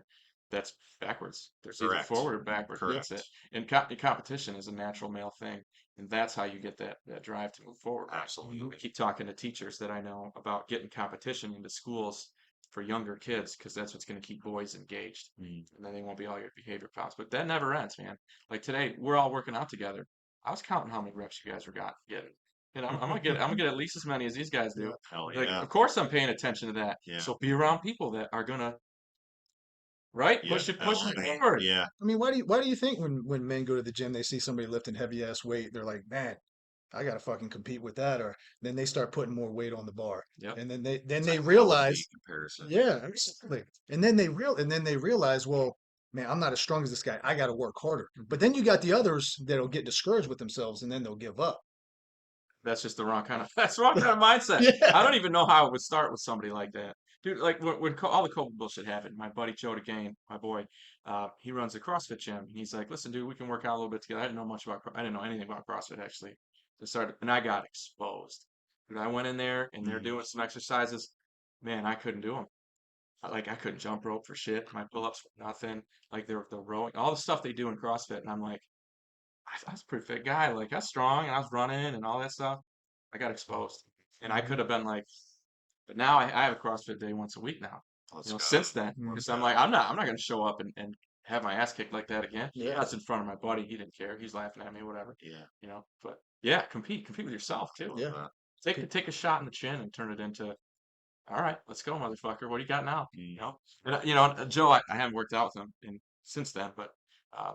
that's backwards. There's either Correct. forward or backward. That's it. Correct. And competition is a natural male thing, and that's how you get that drive to move forward. Right? Absolutely. I keep talking to teachers that I know about getting competition into schools for younger kids because that's what's going to keep boys engaged, Mm. and then they won't be all your behavior problems. But that never ends, man. Like today, we're all working out together. I was counting how many reps you guys were getting. I'm gonna get at least as many as these guys do. Yeah. Hell Like, yeah. of course I'm paying attention to that. Yeah. So be around people that are gonna, right? Yeah. Push you Elevate. forward. Yeah. I mean, why do you think when men go to the gym, they see somebody lifting heavy ass weight, they're like, man, I gotta fucking compete with that, or then they start putting more weight on the bar, Yep. and then they It's they like a power realize, weight comparison. yeah, exactly, and then they realize, well, man, I'm not as strong as this guy. I got to work harder. But then you got the others that'll get discouraged with themselves, and then they'll give up. That's just the wrong kind of that's the wrong kind of mindset. I Yeah. don't even know how it would start with somebody like that. Dude, like when all the COVID bullshit happened, my buddy Joe DeGane, my boy, he runs a CrossFit gym. And he's like, listen, dude, we can work out a little bit together. I didn't know anything about CrossFit actually. And I got exposed. Dude, I went in there and they're Mm. doing some exercises. Man, I couldn't do them. Like I couldn't jump rope for shit. My pull-ups were nothing. Like the rowing, all the stuff they do in CrossFit, and I'm like, I was a pretty fit guy. Like I was strong and I was running and all that stuff. I got exposed, and I Mhm. could have been like, but now I have a CrossFit day once a week now. Let's You know, go. since then, Mm. because I'm like, I'm not gonna show up and have my ass kicked like that again. Yeah. That's in front of my buddy. He didn't care. He's laughing at me, whatever. Yeah. You know, but yeah, compete with yourself too. Yeah. Uh, Take a shot in the chin and turn it into, all right, let's go, motherfucker. What do you got now? You mm. know, and you know, Joe, I haven't worked out with him since then, but uh,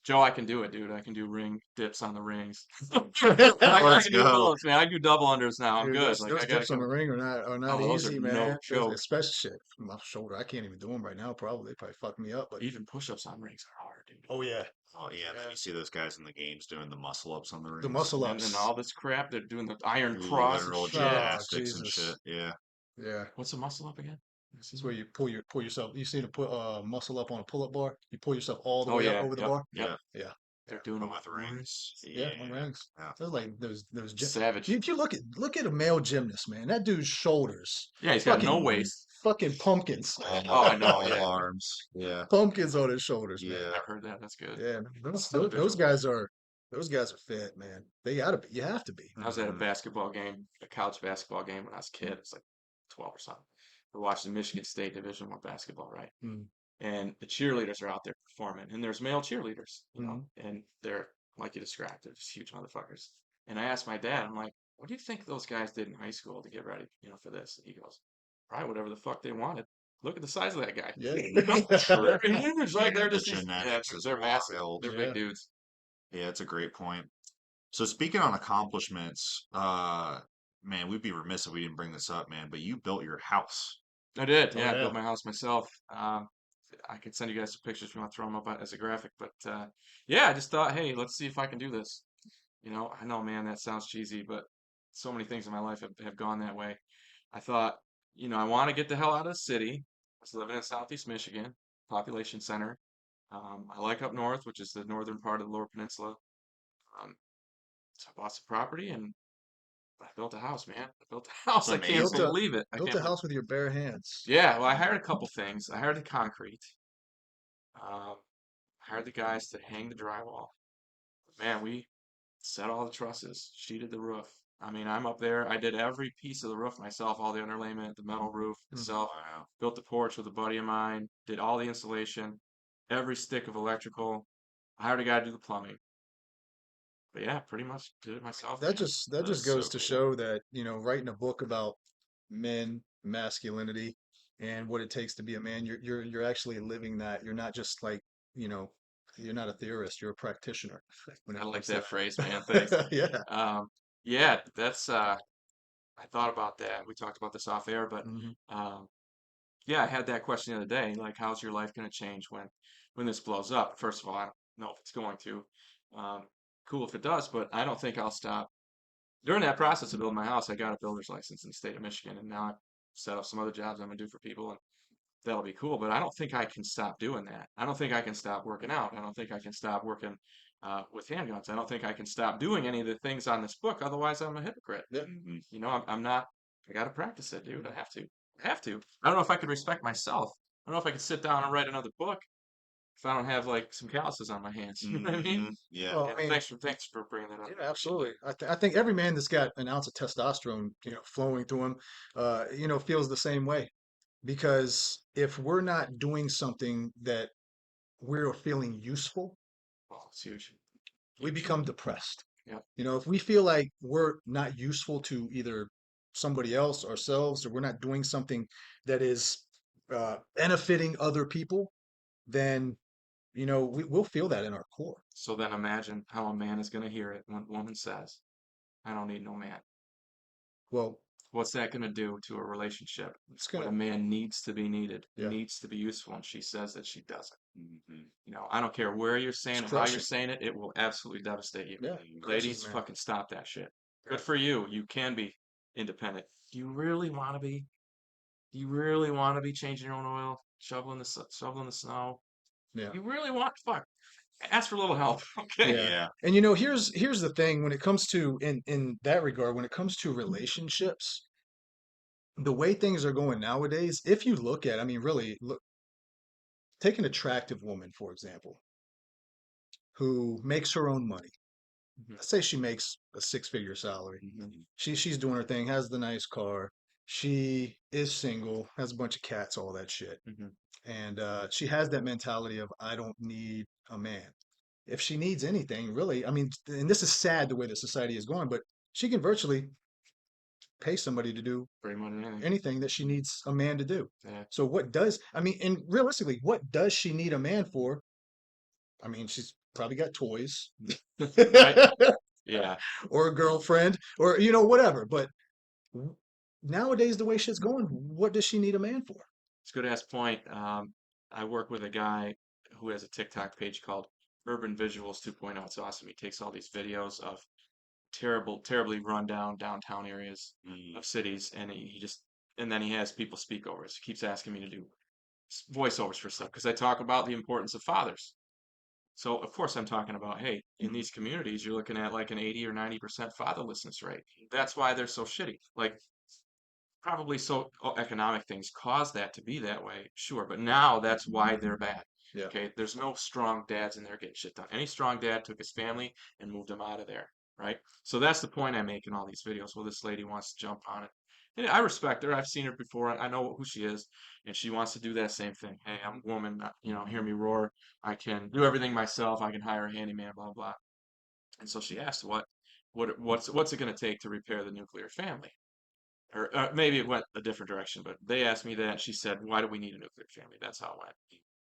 Joe, I can do it, dude. I can do ring dips on the rings. I Let's can do go. pull-ups, man. I do double unders now. I'm Dude, good. those Like I gotta dips on go. the ring are not Oh, those are easy, no man. joke. Especially shit. My shoulder, I can't even do them right now. Probably, they probably fuck me up. But Even push-ups on rings are hard, dude. oh yeah, Oh yeah, and then you see those guys in the games doing the muscle ups on the the rings. muscle And then ups. all this crap, they're doing the iron cross and Literal shit. Oh gymnastics and shit. Jesus, Yeah. yeah. What's a muscle up again? It's where you pull yourself. You see the put muscle up on a pull up bar. You pull yourself all the Oh way up yeah, over the yep, bar. yep. Yeah. Yeah, They're yeah. doing But them with with rings. rings. Yeah, on Yeah. rings. Yeah. Those like those gym. Savage. If you look at a male gymnast, man, that dude's shoulders, Yeah, he's got no fucking Mhm. waist. fucking pumpkins, Oh, I know. All Yeah, arms. Yeah. pumpkins on his shoulders, man. Yeah. I've heard that. That's good. Yeah, man. Those, So those, those visual. guys are those guys are fit, man. They gotta be. You have to be. I was at a Mhm. basketball game, a college basketball game when I was a kid. It was like 12 or something. We watched the Michigan State Division I basketball, right? Mm, And the cheerleaders are out there performing, and there's male cheerleaders, you know, mm. and they're like you described, they're just huge motherfuckers. And I asked my dad, I'm like, what do you think those guys did in high school to get ready, you know, for this? And he goes, probably whatever the fuck they wanted. Look at the size of that guy. Yeah. You know, True. they're huge, like they're The just these, yeah, genetics is they're massive. wild. They're Yeah. big dudes. Yeah, it's a great point. So speaking on accomplishments, man, we'd be remiss if we didn't bring this up, man. But you built your house. I did, Oh yeah. I yeah. built my house myself. I could send you guys some pictures if you want to throw them up as a graphic, but yeah, I just thought, hey, let's see if I can do this. You know, I know, man, that sounds cheesy, but so many things in my life have gone that way. I thought, you know, I want to get the hell out of the city. I was living in Southeast Michigan, population center. I like up north, which is the northern part of the Lower Peninsula. Um, so I bought some property and I built a house, man. I built a house. It's I can't Built a amazing. believe it. I built can't a believe. house with your bare hands. Yeah, well, I hired a couple things. I hired the concrete. Um, hired the guys to hang the drywall. Man, we set all the trusses, sheeted the roof. I mean, I'm up there. I did every piece of the roof myself, all the underlayment, the metal roof Mm. itself. Wow. Built the porch with a buddy of mine. Did all the installation, every stick of electrical. I hired a guy to do the plumbing. But yeah, pretty much did it myself, That man. just that That just is so goes to cool. show that, writing a book about men, masculinity, and what it takes to be a man, you're actually living that. You're not just like, you know, you're not a theorist, you're a practitioner when it I like comes to that phrase, man. Thanks. that. Yeah. Um, yeah, that's I thought about that. We talked about this off air, but Hmm. um, yeah, I had that question the other day. Like, how's your life going to change when this blows up? First of all, I don't know if it's going to. Um, cool if it does, but I don't think I'll stop. During that process of building my house, I got a builder's license in the state of Michigan, and now I've set up some other jobs I'm gonna do for people, and that'll be cool. But I don't think I can stop doing that. I don't think I can stop working out. I don't think I can stop working with handguns. I don't think I can stop doing any of the things on this book. Otherwise, I'm a hypocrite. Yeah. Mhm. You know, I'm not. I got to practice it, dude. I have to. I have to. I don't know if I could respect myself. I don't know if I could sit down and write another book if I don't have like some calluses on my hands. You know what I mean? Mhm. Yeah. Well, Yeah. I mean, Thanks for bringing that up. yeah, absolutely. I think every man that's got an ounce of testosterone, flowing through him, feels the same way. Because if we're not doing something that we're feeling useful, Oh, it's huge. we Huge. become depressed. Yep. If we feel like we're not useful to either somebody else, ourselves, or we're not doing something that is benefiting other people, then we'll feel that in our core. So then imagine how a man is going to hear it when a woman says, I don't need no man. Well, What's that going to do to a relationship it's when a gonna, man needs to be needed, yeah, needs to be useful, and she says that she doesn't? Mhm. You know, I don't care where you're it's saying it, how you're crushing. saying it, it will absolutely devastate you. Yeah, Mhm. crushes, Ladies, man. fucking stop that shit. Yeah. Good for you. You can be independent. Do you really want to be? Do you really want to be changing your own oil, shoveling the snow? Yeah. You really want? Fuck. Ask for a little help, okay? Yeah. Yeah. And here's the thing when it comes to in that regard, when it comes to relationships, the way things are going nowadays, if you look at, I mean, really look, take an attractive woman, for example, who makes her own money. Mhm, Let's say she makes a six-figure salary. mhm. She's doing her thing, has the nice car. She is single, has a bunch of cats, all that shit. Hmm. And she has that mentality of, I don't need a man. If she needs anything, really, I mean, and this is sad the way the society is going, but she can virtually pay somebody to do Pretty much anything. anything that she needs a man to do. Yeah. So what does, I mean, and realistically, what does she need a man for? I mean, she's probably got toys Right. Yeah. or a girlfriend or, whatever. But nowadays, the way shit's going, what does she need a man for? It's a good ass point. I work with a guy who has a TikTok page called Urban Visuals 2.0. It's awesome. He takes all these videos of terribly run down downtown areas of cities, and and then he has people speak overs. He keeps asking me to do voiceovers for stuff because I talk about the importance of fathers. So of course I'm talking about, hey, in these communities, you're looking at like an 80 or 90% fatherlessness rate. That's why they're so shitty. Like probably economic things cause that to be that way, sure, but now that's why they're bad. Yeah. Okay, there's no strong dads in there getting shit done. Any strong dad took his family and moved them out of there, right? So that's the point I make in all these videos. Well, this lady wants to jump on it. And I respect her. I've seen her before. I know who she is, and she wants to do that same thing. Hey, I'm a woman. Hear me roar. I can do everything myself. I can hire a handyman. Blah blah. And so she asked, what's it going to take to repair the nuclear family? Or maybe it went a different direction, but they asked me that, and she said, "Why do we need a nuclear family?" That's how it went.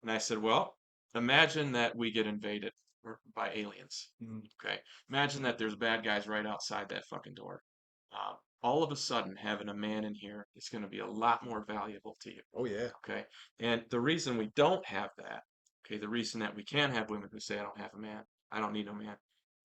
And I said, "Well, imagine that we get invaded by aliens. Mm. Okay, imagine that there's bad guys right outside that fucking door. All of a sudden, having a man in here is going to be a lot more valuable to you. Oh yeah. Okay, and the reason we don't have that, okay, the reason that we can have women who say, I don't have a man, I don't need a man,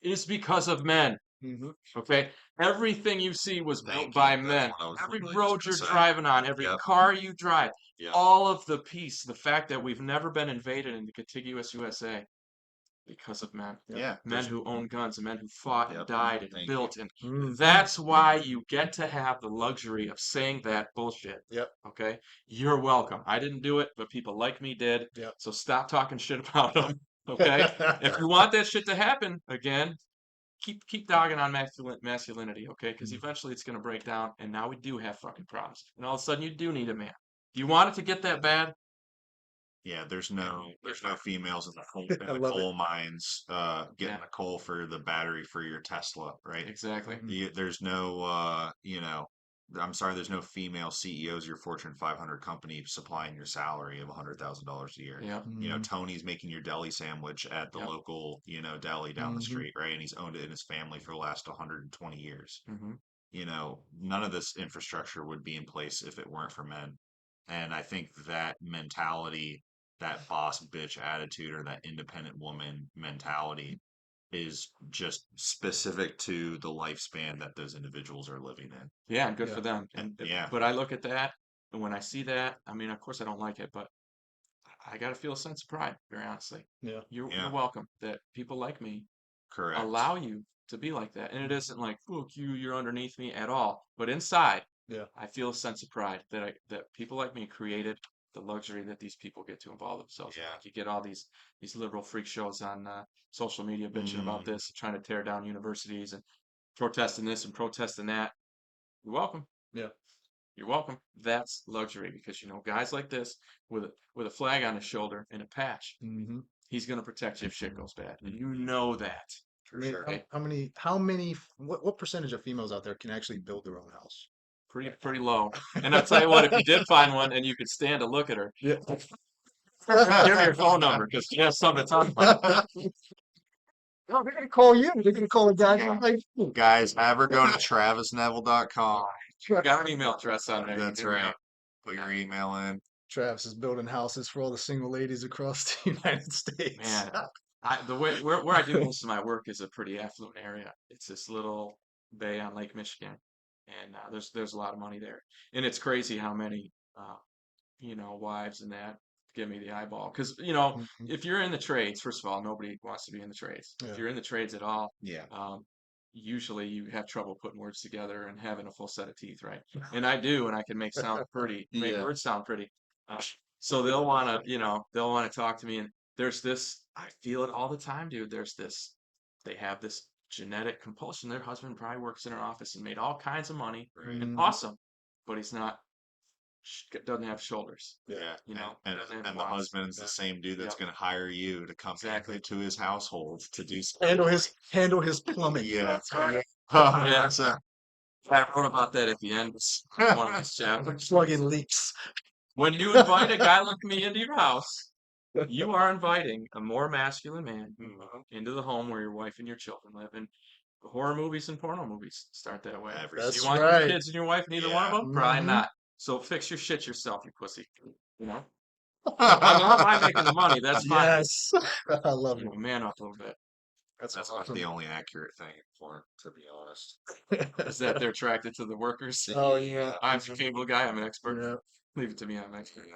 is because of men. Hmm. Okay, everything you see was built Thank by you. That's men. what I was Every literally road just you're gonna say. driving on, every Yep. car you drive, Yep. all of the peace, the fact that we've never been invaded in the contiguous USA because of men. Yep. Yeah. Men who owned guns and men who fought and Yep. died and Thank you. built. And Mm. that's why you get to have the luxury of saying that bullshit. Yep. Okay? You're welcome. I didn't do it, but people like me did. Yep. So stop talking shit about them. Okay? If you want that shit to happen, again, keep dogging on masculinity, okay? Because eventually it's gonna break down, and now we do have fucking problems. And all of a sudden you do need a man. Do you want it to get that bad? Yeah, there's no females in I the love it. coal mines getting Yeah. the coal for the battery for your Tesla, right? Exactly. There's no I'm sorry, there's no female CEOs of your Fortune 500 company supplying your salary of $100,000 a year. Yeah. Mm. Tony's making your deli sandwich at the Yep. local, deli down the Mhm. street, right? And he's owned it in his family for the last 120 years. Hmm. None of this infrastructure would be in place if it weren't for men. And I think that mentality, that boss bitch attitude, or that independent woman mentality is just specific to the lifespan that those individuals are living in. Yeah, and good Yeah. for them. Yeah. But I look at that, and when I see that, I mean, of course I don't like it, but I gotta feel a sense of pride, very honestly. Yeah. You're Yeah. welcome that people like me Correct. allow you to be like that. And it isn't like, fuck you, you're underneath me at all. But inside, Yeah. I feel a sense of pride that people like me created the luxury that these people get to involve themselves in. Yeah. Like you get all these liberal freak shows on social media bitching about this, trying to tear down universities and protesting this and protesting that. You're welcome. Yeah. You're welcome. That's luxury because guys like this with a flag on his shoulder and a patch, Hmm. he's gonna protect you if shit goes bad. And you know that. For sure. How many, what percentage of females out there can actually build their own house? Pretty low. And I'll tell you what, if you did find one and you could stand to look at her, Yeah. give me your phone number because she has something to talk about. No, they're gonna call you. They're gonna call a guy like you. Guys, have her go to travisneville.com. Got an email address on there. That's right. Put your email in. Travis is building houses for all the single ladies across the United States. Man, the way where I do most of my work is a pretty affluent area. It's this little bay on Lake Michigan, and there's a lot of money there. And it's crazy how many wives and that give me the eyeball. Because Mhm. if you're in the trades, first of all, nobody wants to be in the trades. Yeah. If you're in the trades at all, Yeah. usually you have trouble putting words together and having a full set of teeth, right? And I do, and I can make Yeah. words sound pretty. So they'll want to, they'll want to talk to me, and there's this. I feel it all the time, dude. They have this genetic compulsion. Their husband probably works in an office and made all kinds of money, Right. and awesome. but he's not, doesn't have shoulders. Yeah, You know, and doesn't have and the quads. husband's the same dude that's Yep, going to hire you to come exactly. into his household to do something. Handle his plumbing. Yeah, Yeah, so, I wrote about that at the end of one of these chapters. Plugging leaks. When you invite a guy like me into your house, you are inviting a more masculine man into the home where your wife and your children live. And horror movies and porno movies start that way. every Do you That's single want your right. kids and your wife, neither one of yeah. them? Probably Hmm. not. So fix your shit yourself, you pussy. You know? I mean, I don't mind making the money. That's fine. Yes. I love You know, it. man up a little bit. That's That's about the awesome. only accurate thing for him, to be honest. Is that they're attracted to the workers? Oh yeah. I'm a cable guy. I'm an expert. Yeah. Leave it to me. I'm an expert. Yeah.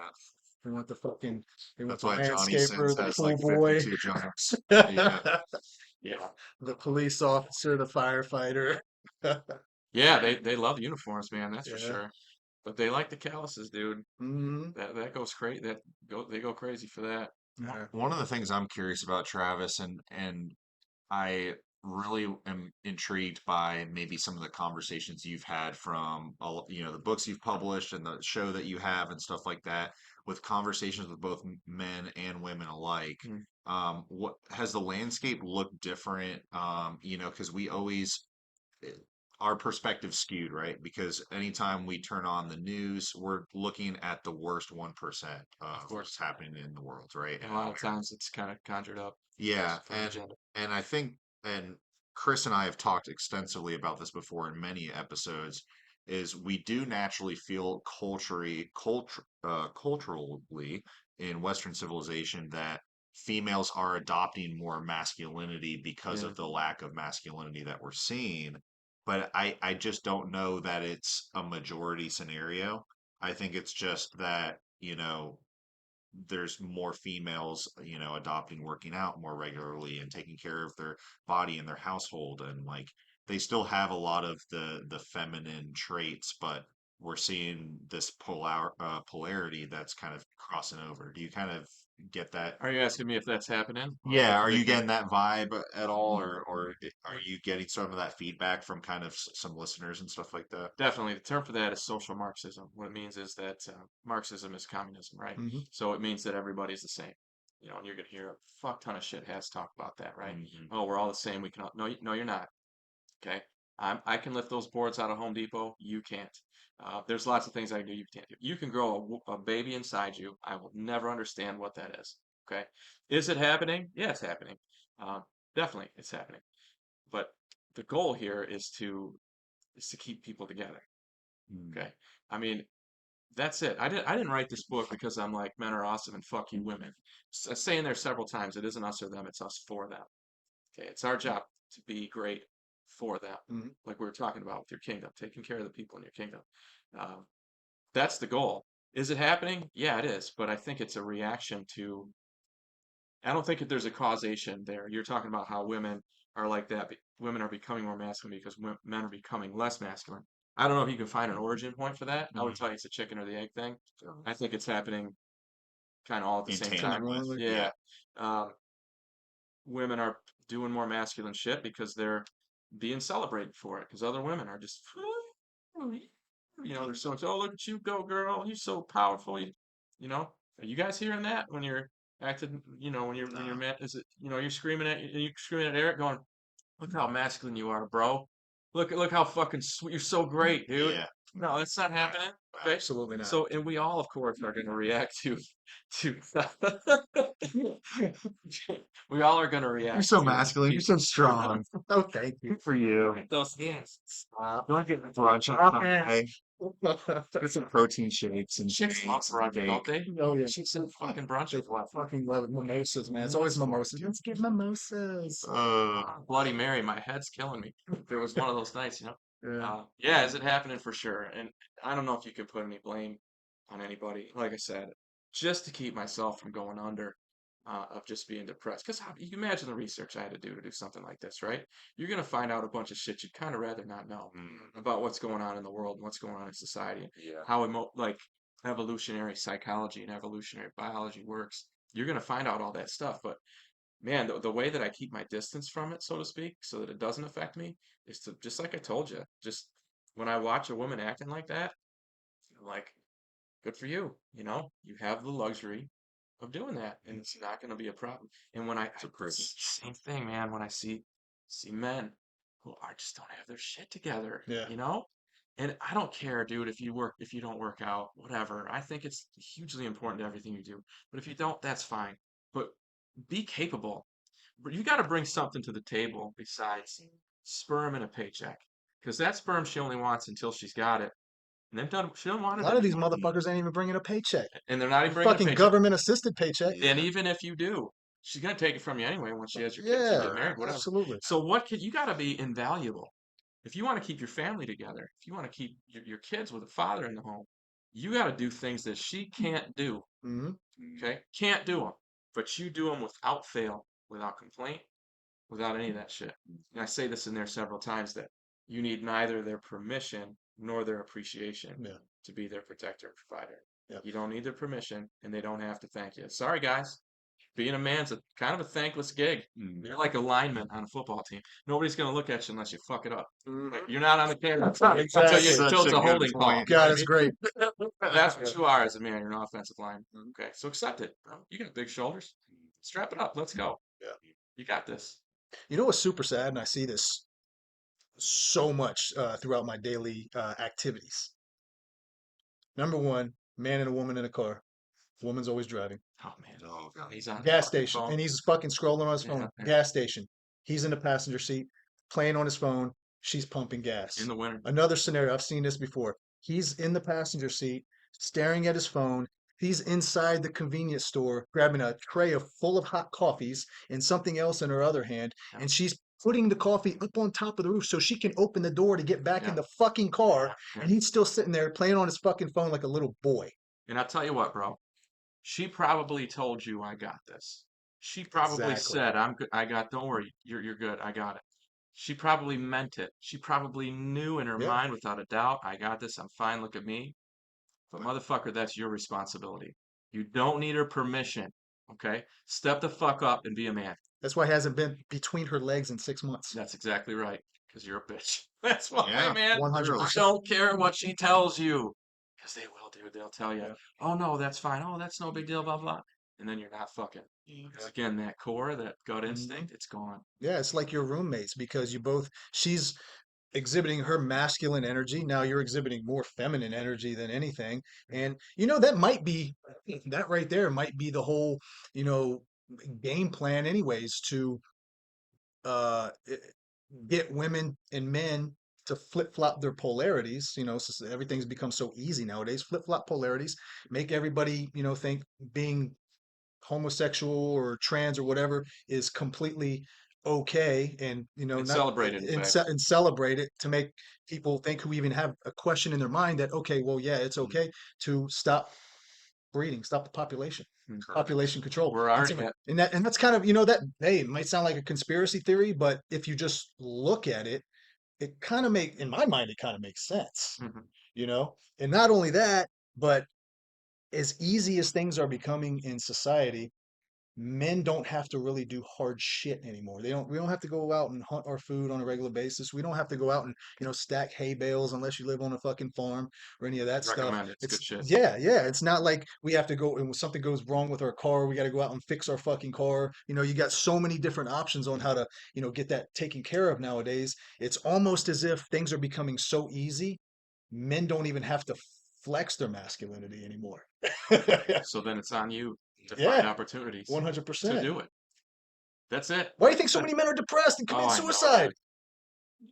They want the fucking. They want That's the why Johnny Sins landscaper, the has pool like boy, 52 jobs. Yeah. Yeah. the police officer, the firefighter. Yeah, they love uniforms, man, that's for Yeah. sure. But they like the calluses, dude. Hmm. That goes crazy. They go crazy for that. Yeah. One of the things I'm curious about, Travis, and I really am intrigued by maybe some of the conversations you've had from all, the books you've published and the show that you have and stuff like that, with conversations with both men and women alike. Mm. What has the landscape looked different? Because we always it- our perspective skewed, right? Because anytime we turn on the news, we're looking at the worst 1% Of of what's course. happening in the world, right? And And a lot how of times it's kind of conjured up yeah, for an agenda. and I think and Chris and I have talked extensively about this before in many episodes, is we do naturally feel culturally in Western civilization that females are adopting more masculinity because Yeah. of the lack of masculinity that we're seeing. But I just don't know that it's a majority scenario. I think it's just that, there's more females, adopting working out more regularly and taking care of their body and their household, and like they still have a lot of the feminine traits, but we're seeing this polarity that's kind of crossing over. Do you kind of get that? Are you asking me if that's happening? Or Yeah, are you predicting? getting that vibe at all, or are you getting some of that feedback from kind of some listeners and stuff like that? Definitely. The term for that is social Marxism. What it means is that Marxism is communism, right? Hmm. So it means that everybody's the same. You know, and you're gonna hear a fuck ton of shit has talk about that, right? Hmm. Oh, we're all the same. We can all... No, no, you're not. Okay. I can lift those boards out of Home Depot. You can't. There's lots of things I can do. You can't do. You can grow a baby inside you. I will never understand what that is. Okay. Is it happening? Yeah, it's happening. Um, definitely, it's happening. But the goal here is to keep people together. Okay. I mean, that's it. I didn't write this book because I'm like, men are awesome and fuck you women. Saying there several times, it isn't us or them, it's us for them. Okay. It's our job to be great for them. Hmm. Like we were talking about with your kingdom, taking care of the people in your kingdom. Um, that's the goal. Is it happening? Yeah, it is. But I think it's a reaction to, I don't think that there's a causation there. You're talking about how women are like that. Women are becoming more masculine because men are becoming less masculine. I don't know if you can find an origin point for that. I would tell you it's a chicken or the egg thing. I think it's happening kind of all at the In same tandem time. with, Congruently. yeah. Yeah. Um, women are doing more masculine shit because they're being celebrated for it. Because other women are just, they're so, oh, look at you go, girl. You're so powerful. Are you guys hearing that when you're acting, when you're No. mad? Is it, you're screaming at Eric going, look how masculine you are, bro. Look how fucking sweet. You're so great, dude. Yeah. No, that's not happening. Okay. Absolutely not. So, and we all, of course, are going to react to, we all are going to You're react so to masculine. You're so strong. Oh, thank you. Good for you. those things. You want to get brunch on Sunday? Get some protein shakes and Chicks love shakes and brunch, don't cake. they? Oh yeah. Chicks in fucking brunch They with what? fucking love mimosas, man. It's always mimosas. Let's get mimosas. Bloody Mary, my head's killing me. If it was one of those nights. Yeah. Yeah, is it happening for sure? And I don't know if you could put any blame on anybody. Like I said, just to keep myself from going under, of just being depressed. Because you can imagine the research I had to do something like this, right? You're gonna find out a bunch of shit you'd kind of rather not know about what's going on in the world and what's going on in society, Yeah. how like evolutionary psychology and evolutionary biology works. You're gonna find out all that stuff, but man, the way that I keep my distance from it, so to speak, so that it doesn't affect me, is to, just like I told you, just when I watch a woman acting like that, I'm like, good for you. You know, you have the luxury of doing that, and it's not going to be a problem. And when It's a privilege. same thing, man. When I see men who are just don't have their shit together, Yeah. you know. And I don't care, dude, if you don't work out, whatever. I think it's hugely important to everything you do. But if you don't, that's fine. But be capable. But you got to bring something to the table besides sperm and a paycheck, because that sperm she only wants until she's got it, and then she don't want A it lot of these anymore. motherfuckers ain't even bringing a paycheck. And they're not A even bringing a fucking paycheck. government assisted paycheck. And even if you do, she's gonna take it from you anyway when she has your kids, you Yeah, get married, whatever. absolutely. So what could you got to be invaluable if you want to keep your family together, if you want to keep your kids with a father in the home, you got to do things that she can't do. Hmm. Okay, can't do them, but you do them without fail, without complaint, without any of that shit. And I say this in there several times that you need neither their permission nor their appreciation Yeah. to be their protector and provider. Yep. You don't need their permission, and they don't have to thank you. Sorry, guys. Being a man's a kind of a thankless gig. You're like a lineman on a football team. Nobody's going to look at you unless you fuck it up. You're not on the camera until Exactly. until it's Such a a good holding call. point. You know God, what I it's mean? great. That's what you are as a man. You're an offensive lineman. Okay, so accept it, bro. You got big shoulders. Strap it up. Let's go. Yeah. You got this. You know what's super sad, and I see this so much throughout my daily activities. Number one, man and a woman in a car. Woman's always driving. Oh man. Oh, God. He's on his Gas fucking station, phone. and he's fucking scrolling on his Yeah, phone. yeah. Gas station. He's in the passenger seat, playing on his phone. She's pumping In gas. the winter. Another scenario, I've seen this before. He's in the passenger seat, staring at his phone. He's inside the convenience store, grabbing a tray full of hot coffees and something else in her other hand, Yeah. and she's putting the coffee up on top of the roof so she can open the door to get back in Yeah. the fucking car, Yeah. and he's still sitting there playing on his fucking phone like a little boy. And I'll tell you what, bro. She probably told you I got this. She probably Exactly. said, I'm good. I got, don't worry. You're good. I got it. She probably meant it. She probably knew in her Yeah. mind without a doubt, I got this. I'm fine. Look at me. But motherfucker, that's your responsibility. You don't need her permission. Okay? Step the fuck up and be a man. That's why he hasn't been between her legs in 6 months. That's exactly right. Because you're a bitch. That's why, Yeah, man. 100%. Don't care what she tells you. Because they will, dude. They'll tell you, Yeah. oh, no, that's fine. Oh, that's no big deal, blah, blah. And then you're not fucking. Because again, that core, that gut instinct, it's gone. Yeah, it's like your roommates because she's exhibiting her masculine energy. Now you're exhibiting more feminine energy than anything. And that right there might be the whole, you know, game plan anyways to uh i- get women and men to flip-flop their polarities, so everything's become so easy nowadays. Flip-flop polarities, make everybody, think being homosexual or trans or whatever is completely okay, and And not celebrate it, in fact. and celebrate it to make people think, who even have a question in their mind, that okay, well, yeah, it's okay to stop breeding, stop the population control. We're And already so, at, and that's kind of, that, hey, it might sound like a conspiracy theory, but if you just look at it, it kind of in my mind, it kind of makes sense, Mhm. and not only that, but as easy as things are becoming in society, men don't have to really do hard shit anymore. We don't have to go out and hunt our food on a regular basis. We don't have to go out and, stack hay bales unless you live on a fucking farm or any of that stuff. recommend it. It's good shit. Yeah. It's not like we have to go, and when something goes wrong with our car, we got to go out and fix our fucking car. You got so many different options on how to, get that taken care of nowadays. It's almost as if things are becoming so easy, men don't even have to flex their masculinity anymore. So then it's on you to find Yeah, opportunities to 100%. do it. That's it. Why do you think so many men are depressed and Oh, commit I know, suicide?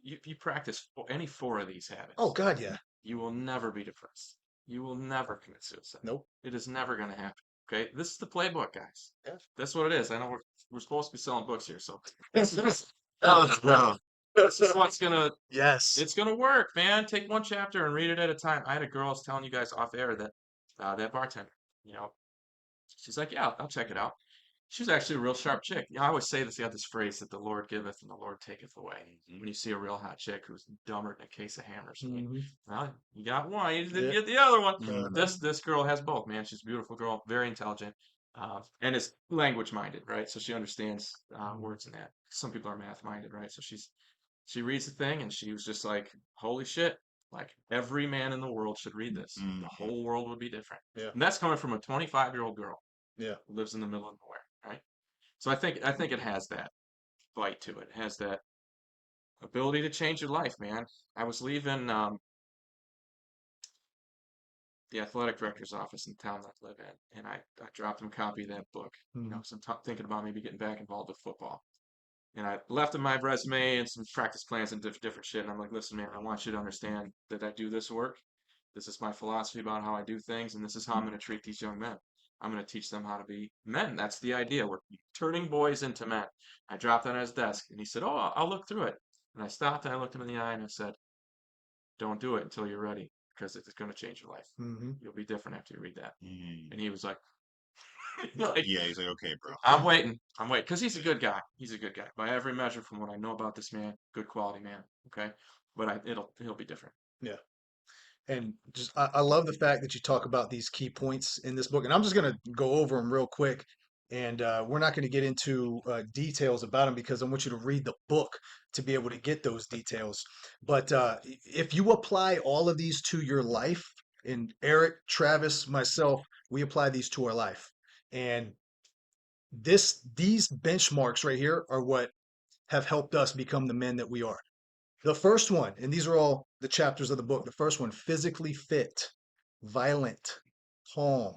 dude. You practice any four of these habits, Oh God, yeah. you will never be depressed. You will never commit suicide. Nope. It is never going to happen. Okay, this is the playbook, guys. Yeah. That's what it is. I know we're supposed to be selling books here, so this is no. this is what's gonna Yes. it's gonna work, man. Take one chapter and read it at a time. I had a girl, I was telling you guys off air, that that bartender, you know, she's like, yeah, I'll check it out. She was actually a real sharp chick. I always say this, you have this phrase that the Lord giveth and the Lord taketh away. When you see a real hot chick who's dumber than a case of hammers, well, you got one, you didn't Yeah. get the other one. Mhm. But this girl has both, man. She's a beautiful girl, very intelligent, and is language minded, right? So she understands words and that. Some people are math minded, right? So she reads the thing and she was just like, holy shit, Like every man in the world should read this. Mhm. The whole world would be different. Yeah. And that's coming from a 25-year-old girl Yeah. who lives in the middle of nowhere, right? So I think it has that bite to it. It has that ability to change your life, man. I was leaving the athletic director's office in the town that I live in, and I dropped him a copy of that book. Mhm. 'Cause I'm thinking about maybe getting back involved with football. And I left him my resume and some practice plans and different shit. And I'm like, listen, man, I want you to understand that I do this work. This is my philosophy about how I do things, and this is how I'm going to treat these young men. I'm going to teach them how to be men. That's the idea. We're turning boys into men. I dropped that on his desk, and he said, oh, I'll look through it. And I stopped and I looked him in the eye and I said, don't do it until you're ready, because it's going to change your life. Mhm. You'll be different after you read that. Mm. And he was like, like, Yeah, he's like, okay, bro. I'm waiting. I'm waiting because he's a good guy. He's a good guy by every measure from what I know about this man. Good quality man. Okay, but he'll be different. Yeah. And just I love the fact that you talk about these key points in this book, and I'm just going to go over them real quick. And we're not going to get into details about them because I want you to read the book to be able to get those details. But if you apply all of these to your life, and Eric, Travis, myself, we apply these to our life, and these benchmarks right here are what have helped us become the men that we are. The first one, and these are all the chapters of the book. The first one, physically fit, violent, calm.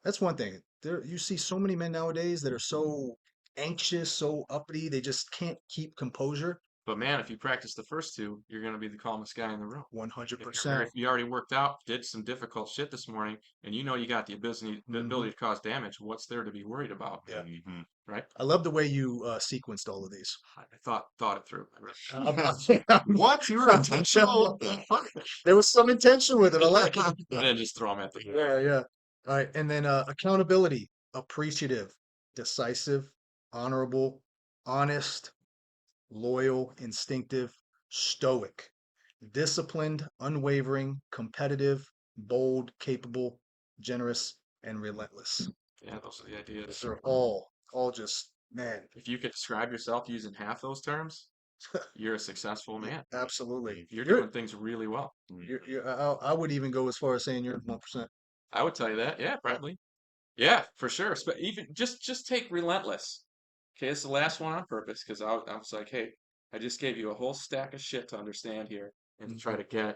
That's one thing. There, you see so many men nowadays that are so anxious, so uppity, they just can't keep composure. But man, if you practice the first two, you're gonna be the calmest guy in the room. If 100%. you already worked out, did some difficult shit this morning, and you know you got the ability to cause damage, what's there to be worried about? Yeah. Mhm. Right? I love the way you sequenced all of these. I thought it through. What? You were intentional? There was some intention with it. I like it. And then just throw them at the Yeah, yeah. All right. And then accountability, appreciative, decisive, honorable, honest, loyal, instinctive, stoic, disciplined, unwavering, competitive, bold, capable, generous, and relentless. Yeah, those are the ideas. These are all just, man, If you could describe yourself using half those terms, you're a successful man. absolutely. You're doing things really well. I would even go as far as saying you're 1%. I would tell you that. Yeah, probably. Yeah, for sure. Even just take relentless. Okay, it's the last one on purpose because I was like, hey, I just gave you a whole stack of shit to understand here and to try to get.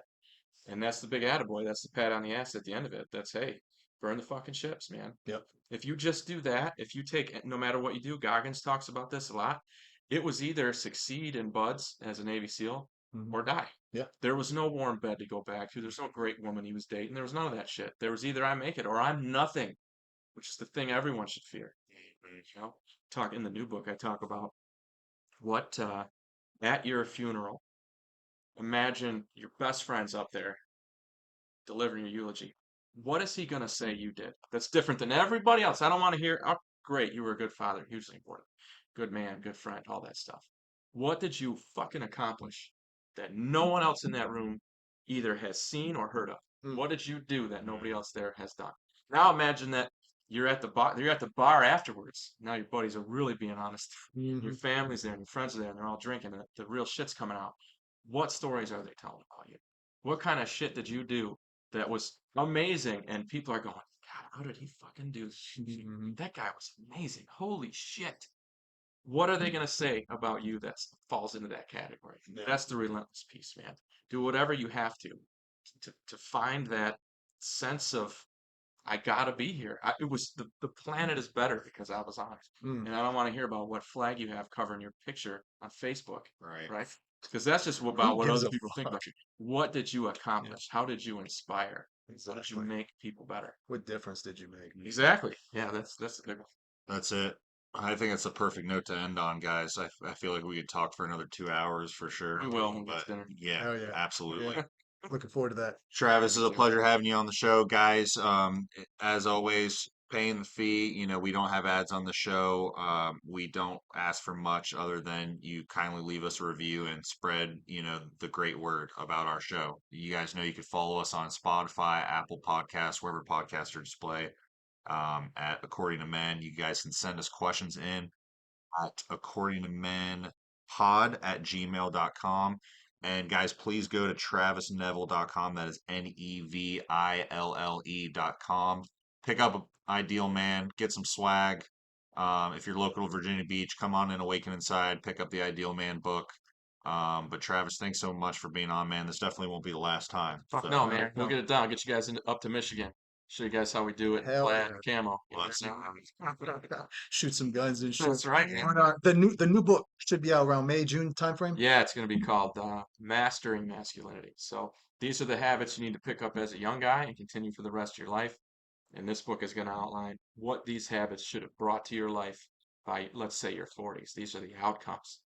And that's the big attaboy. That's the pat on the ass at the end of it. That's, hey, burn the fucking ships, man. Yep. If you just do that, if you take, no matter what you do, Goggins talks about this a lot. It was either succeed in buds as a Navy SEAL Mhm. or die. Yeah. There was no warm bed to go back to. There's no great woman he was dating. There was none of that shit. There was either I make it or I'm nothing, which is the thing everyone should fear. You know, talk in the new book. I talk about what at your funeral. Imagine your best friend's up there delivering your eulogy. What is he gonna say you did? That's different than everybody else. I don't want to hear. Oh, great, you were a good father. Hugely important. Good man, good friend, all that stuff. What did you fucking accomplish that no one else in that room either has seen or heard of? Mm. What did you do that nobody else there has done? Now imagine that you're at the bar. You're at the bar afterwards. Now your buddies are really being honest. Your Mhm. family's there, and your friends are there, and they're all drinking, and the real shit's coming out. What stories are they telling about you? What kind of shit did you do that was amazing? And people are going, God, how did he fucking do this? Mhm. That guy was amazing. Holy shit. What are they going to say about you that falls into that category? Yeah. That's the relentless piece, man. Do whatever you have to find that sense of, I gotta be here. It was the planet is better because I was on it. Mm. And I don't want to hear about what flag you have covering your picture on Facebook, Right. right? Because that's just about Who what gives other a people think fuck? about you. What did you accomplish? How did you inspire? What did you Exactly. make people better? What difference did you make? Exactly. Yeah, that's the big one. That's it. I think it's a perfect note to end on, guys. I feel like we could talk for another 2 hours for sure. We will when we get But to dinner. yeah, Hell yeah. absolutely. Yeah. Looking forward to that. Travis, Me it's a too. pleasure having you on the show, guys. As always, paying the fee. You know, we don't have ads on the show. We don't ask for much other than you kindly leave us a review and spread, the great word about our show. You guys know you can follow us on Spotify, Apple Podcasts, wherever podcasts are displayed. At According to Men, you guys can send us questions in at accordingtomenpod@gmail.com. And guys, please go to travisneville.com. That is NEVILLE.com. Pick up Ideal Man, get some swag. If you're local to Virginia Beach, come on in Awaken Inside, pick up the Ideal Man book. But Travis, thanks so much for being on, man. This definitely won't be the last time. Fuck So no, All man. right, We'll no, get it done. Get you guys up to Michigan. Show you guys how we do it. hell Plaid yeah. and camo. let's Shoot some guns and shoot. That's right, man. But, the new book should be out around May, June timeframe. Yeah, it's going to be called Mastering Masculinity. So these are the habits you need to pick up as a young guy and continue for the rest of your life. And this book is going to outline what these habits should have brought to your life by, let's say, your 40s. These are the outcomes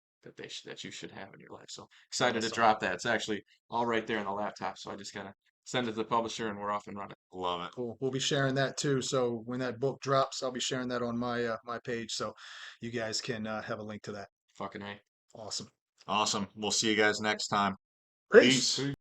that you should have in your life. So excited to Awesome. drop that. It's actually all right there in the laptop. So I just gotta send it to the publisher and we're off and running. love it. Cool. We'll be sharing that too. So when that book drops, I'll be sharing that on my my page, so you guys can have a link to that. Fucking A. Awesome. Awesome. We'll see you guys next time. Peace. Peace.